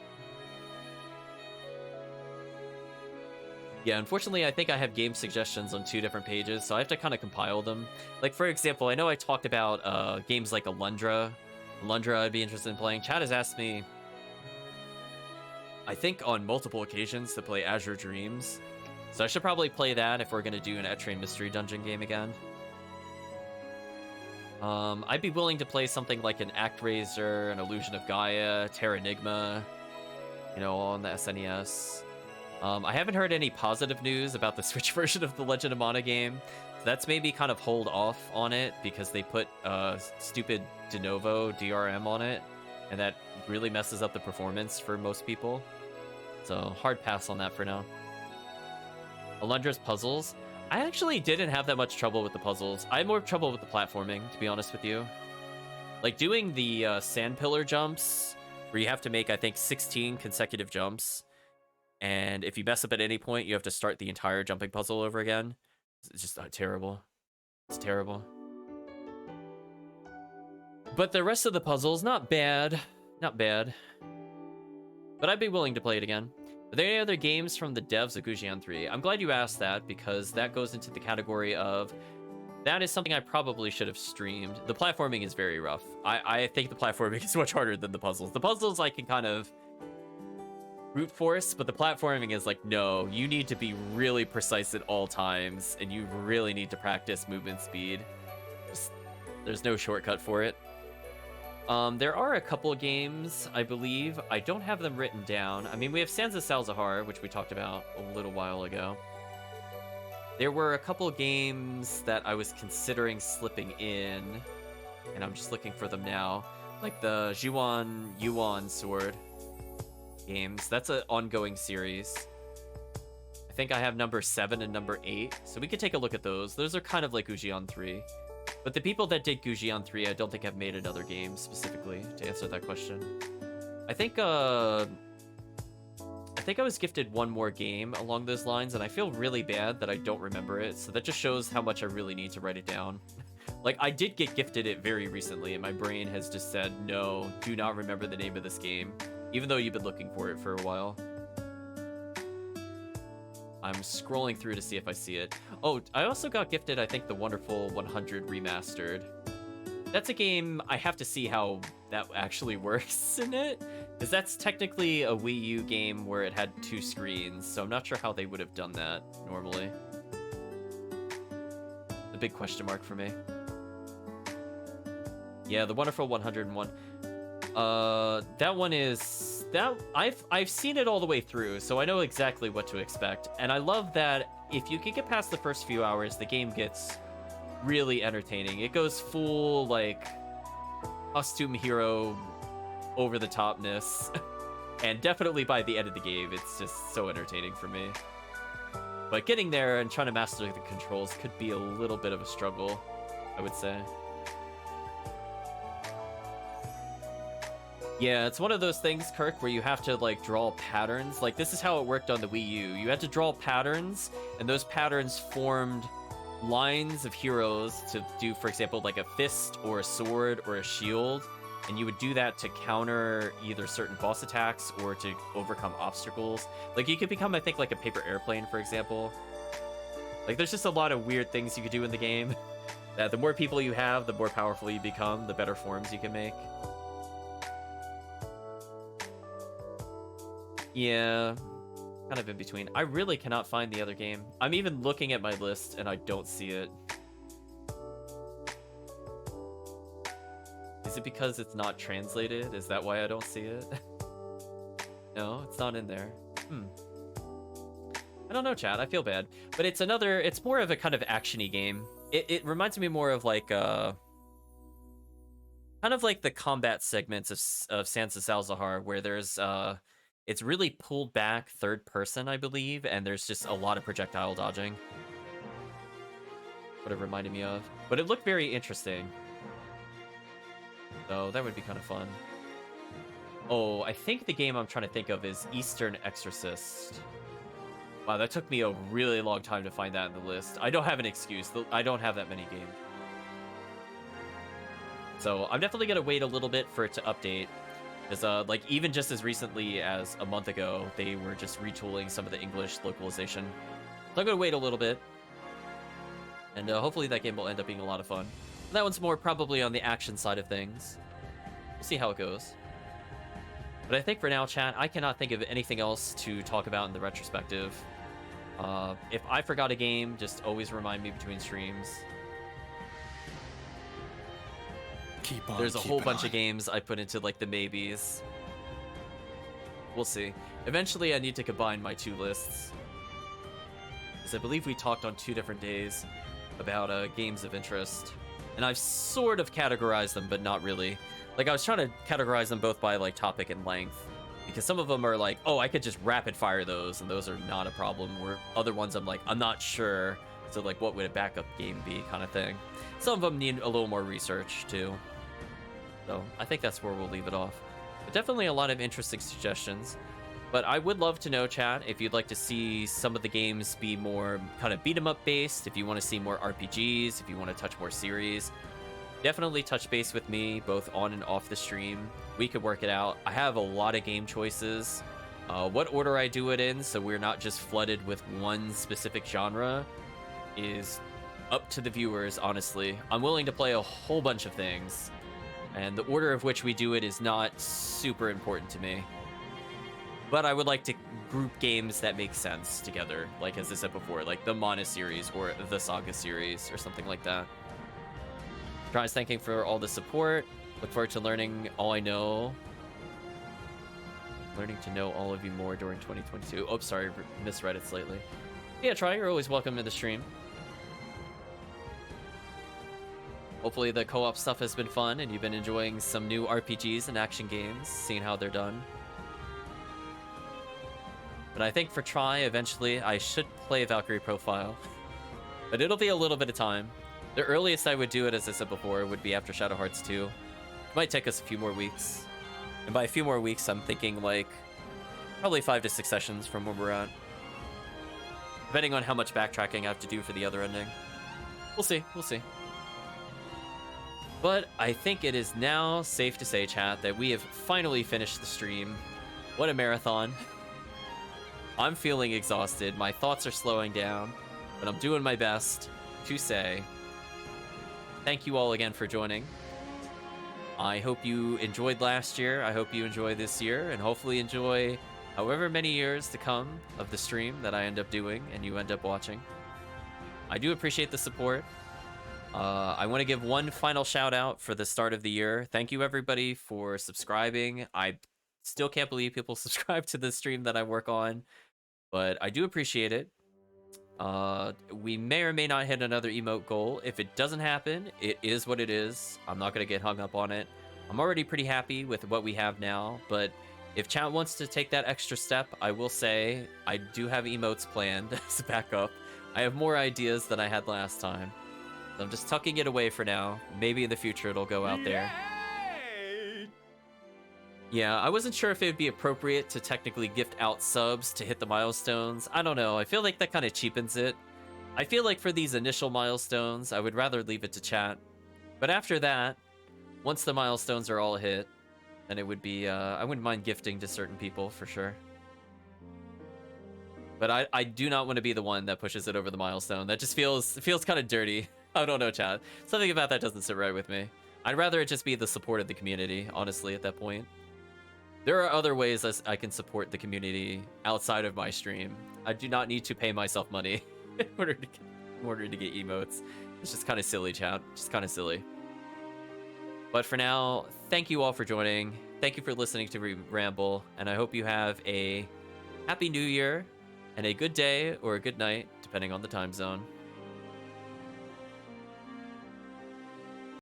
[SPEAKER 1] Yeah, unfortunately, I think I have game suggestions on 2 different pages, so I have to kind of compile them. Like, for example, I know I talked about games like Alundra. Alundra I'd be interested in playing. Chad has asked me, I think on multiple occasions, to play Azure Dreams. So I should probably play that if we're going to do an Etrian Mystery Dungeon game again. I'd be willing to play something like an ActRaiser, an Illusion of Gaia, Terranigma, you know, all on the SNES. I haven't heard any positive news about the Switch version of the Legend of Mana game. That's maybe kind of hold off on it because they put stupid de novo DRM on it, and that really messes up the performance for most people. So hard pass on that for now. Alundra's puzzles. I actually didn't have that much trouble with the puzzles. I had more trouble with the platforming, to be honest with you. Like doing the sand pillar jumps, where you have to make, I think, 16 consecutive jumps. And if you mess up at any point, you have to start the entire jumping puzzle over again. It's just terrible. It's terrible. But the rest of the puzzles, not bad. Not bad. But I'd be willing to play it again. Are there any other games from the devs of Gujian 3? I'm glad you asked that, because that goes into the category of... That is something I probably should have streamed. The platforming is very rough. I think the platforming is much harder than the puzzles. The puzzles I can kind of brute force, but the platforming is like, no, you need to be really precise at all times, and you really need to practice movement speed. There's no shortcut for it. There are a couple of games, I believe. I don't have them written down. I mean, we have Sansa Salzahar, which we talked about a little while ago. There were a couple of games that I was considering slipping in, and I'm just looking for them now. Like the Juan Yuan Sword games. That's an ongoing series. I think I have number 7 and number 8, so we could take a look at those. Those are kind of like Gujian 3. But the people that did Gujian 3, I don't think have made another game specifically to answer that question. I think I was gifted one more game along those lines, and I feel really bad that I don't remember it, so that just shows how much I really need to write it down. Like, I did get gifted it very recently, and my brain has just said, no, do not remember the name of this game, even though you've been looking for it for a while. I'm scrolling through to see if I see it. Oh, I also got gifted, I think, the Wonderful 100 Remastered. That's a game I have to see how that actually works in it, because that's technically a Wii U game where it had 2 screens, so I'm not sure how they would have done that normally. The big question mark for me. Yeah, the Wonderful 101. That one is... that I've seen it all the way through, so I know exactly what to expect. And I love that if you can get past the first few hours, the game gets really entertaining. It goes full, like, costume hero over-the-topness. And definitely by the end of the game, it's just so entertaining for me. But getting there and trying to master the controls could be a little bit of a struggle, I would say. Yeah, it's one of those things, Kirk, where you have to, like, draw patterns. Like, this is how it worked on the Wii U. You had to draw patterns, and those patterns formed lines of heroes to do, for example, like a fist or a sword or a shield. And you would do that to counter either certain boss attacks or to overcome obstacles. Like, you could become, I think, like a paper airplane, for example. Like, there's just a lot of weird things you could do in the game. That the more people you have, the more powerful you become, the better forms you can make. Yeah, kind of in between. I really cannot find the other game. I'm even looking at my list and I don't see it. Is it because it's not translated? Is that why I don't see it? No, it's not in there. I don't know, chat. I feel bad. But it's more of a kind of action-y game. It reminds me more of like, kind of like the combat segments of Sansa Salzahar, where there's, it's really pulled back third person, I believe, and there's just a lot of projectile dodging. What it reminded me of. But it looked very interesting. So that would be kind of fun. Oh, I think the game I'm trying to think of is Eastern Exorcist. Wow, that took me a really long time to find that in the list. I don't have an excuse. I don't have that many games. So I'm definitely going to wait a little bit for it to update. Because, like, even just as recently as a month ago, they were just retooling some of the English localization. So I'm going to wait a little bit. And hopefully that game will end up being a lot of fun. That one's more probably on the action side of things. We'll see how it goes. But I think for now, chat, I cannot think of anything else to talk about in the retrospective. If I forgot a game, just always remind me between streams. There's a whole bunch of games I put into, like, the maybes. We'll see. Eventually, I need to combine my 2 lists. Because I believe we talked on 2 different days about games of interest. And I've sort of categorized them, but not really. Like, I was trying to categorize them both by, like, topic and length. Because some of them are like, oh, I could just rapid fire those, and those are not a problem. Where other ones I'm like, I'm not sure. So, like, what would a backup game be, kind of thing. Some of them need a little more research, too. So I think that's where we'll leave it off. But definitely a lot of interesting suggestions. But I would love to know, chat, if you'd like to see some of the games be more kind of beat 'em up based, if you want to see more RPGs, if you want to touch more series, definitely touch base with me, both on and off the stream. We could work it out. I have a lot of game choices. What order I do it in, so we're not just flooded with one specific genre, is up to the viewers, honestly. I'm willing to play a whole bunch of things. And the order of which we do it is not super important to me. But I would like to group games that make sense together, like as I said before, like the Mana series or the Saga series or something like that. Tries thanking for all the support. Look forward to learning all I know. Learning to know all of you more during 2022. Oh, sorry, misread it slightly. Yeah, Try, you're always welcome to the stream. Hopefully the co-op stuff has been fun and you've been enjoying some new RPGs and action games, seeing how they're done. But I think for Try, eventually, I should play Valkyrie Profile. But it'll be a little bit of time. The earliest I would do it, as I said before, would be after Shadow Hearts 2. It might take us a few more weeks. And by a few more weeks, I'm thinking like probably 5 to 6 sessions from where we're at. Depending on how much backtracking I have to do for the other ending. We'll see, we'll see. But I think it is now safe to say, chat, that we have finally finished the stream. What a marathon. I'm feeling exhausted. My thoughts are slowing down. But I'm doing my best to say thank you all again for joining. I hope you enjoyed last year. I hope you enjoy this year. And hopefully enjoy however many years to come of the stream that I end up doing and you end up watching. I do appreciate the support. I want to give one final shout out for the start of the year. Thank you everybody for subscribing. I still can't believe people subscribe to the stream that I work on, but I do appreciate it. We may or may not hit another emote goal. If it doesn't happen, it is what it is. I'm not going to get hung up on it. I'm already pretty happy with what we have now, but if chat wants to take that extra step, I will say I do have emotes planned as a backup. I have more ideas than I had last time. I'm just tucking it away for now. Maybe in the future it'll go out there. Yeah, I wasn't sure if it would be appropriate to technically gift out subs to hit the milestones. I don't know. I feel like that kind of cheapens it. I feel like for these initial milestones, I would rather leave it to chat. But after that, once the milestones are all hit, then it would be, I wouldn't mind gifting to certain people for sure. But I do not want to be the one that pushes it over the milestone. That just feels kind of dirty. I don't know, chat. Something about that doesn't sit right with me. I'd rather it just be the support of the community, honestly, at that point. There are other ways I can support the community outside of my stream. I do not need to pay myself money in order to get emotes. It's just kind of silly, chat. Just kind of silly. But for now, thank you all for joining. Thank you for listening to me ramble, and I hope you have a happy new year and a good day or a good night, depending on the time zone.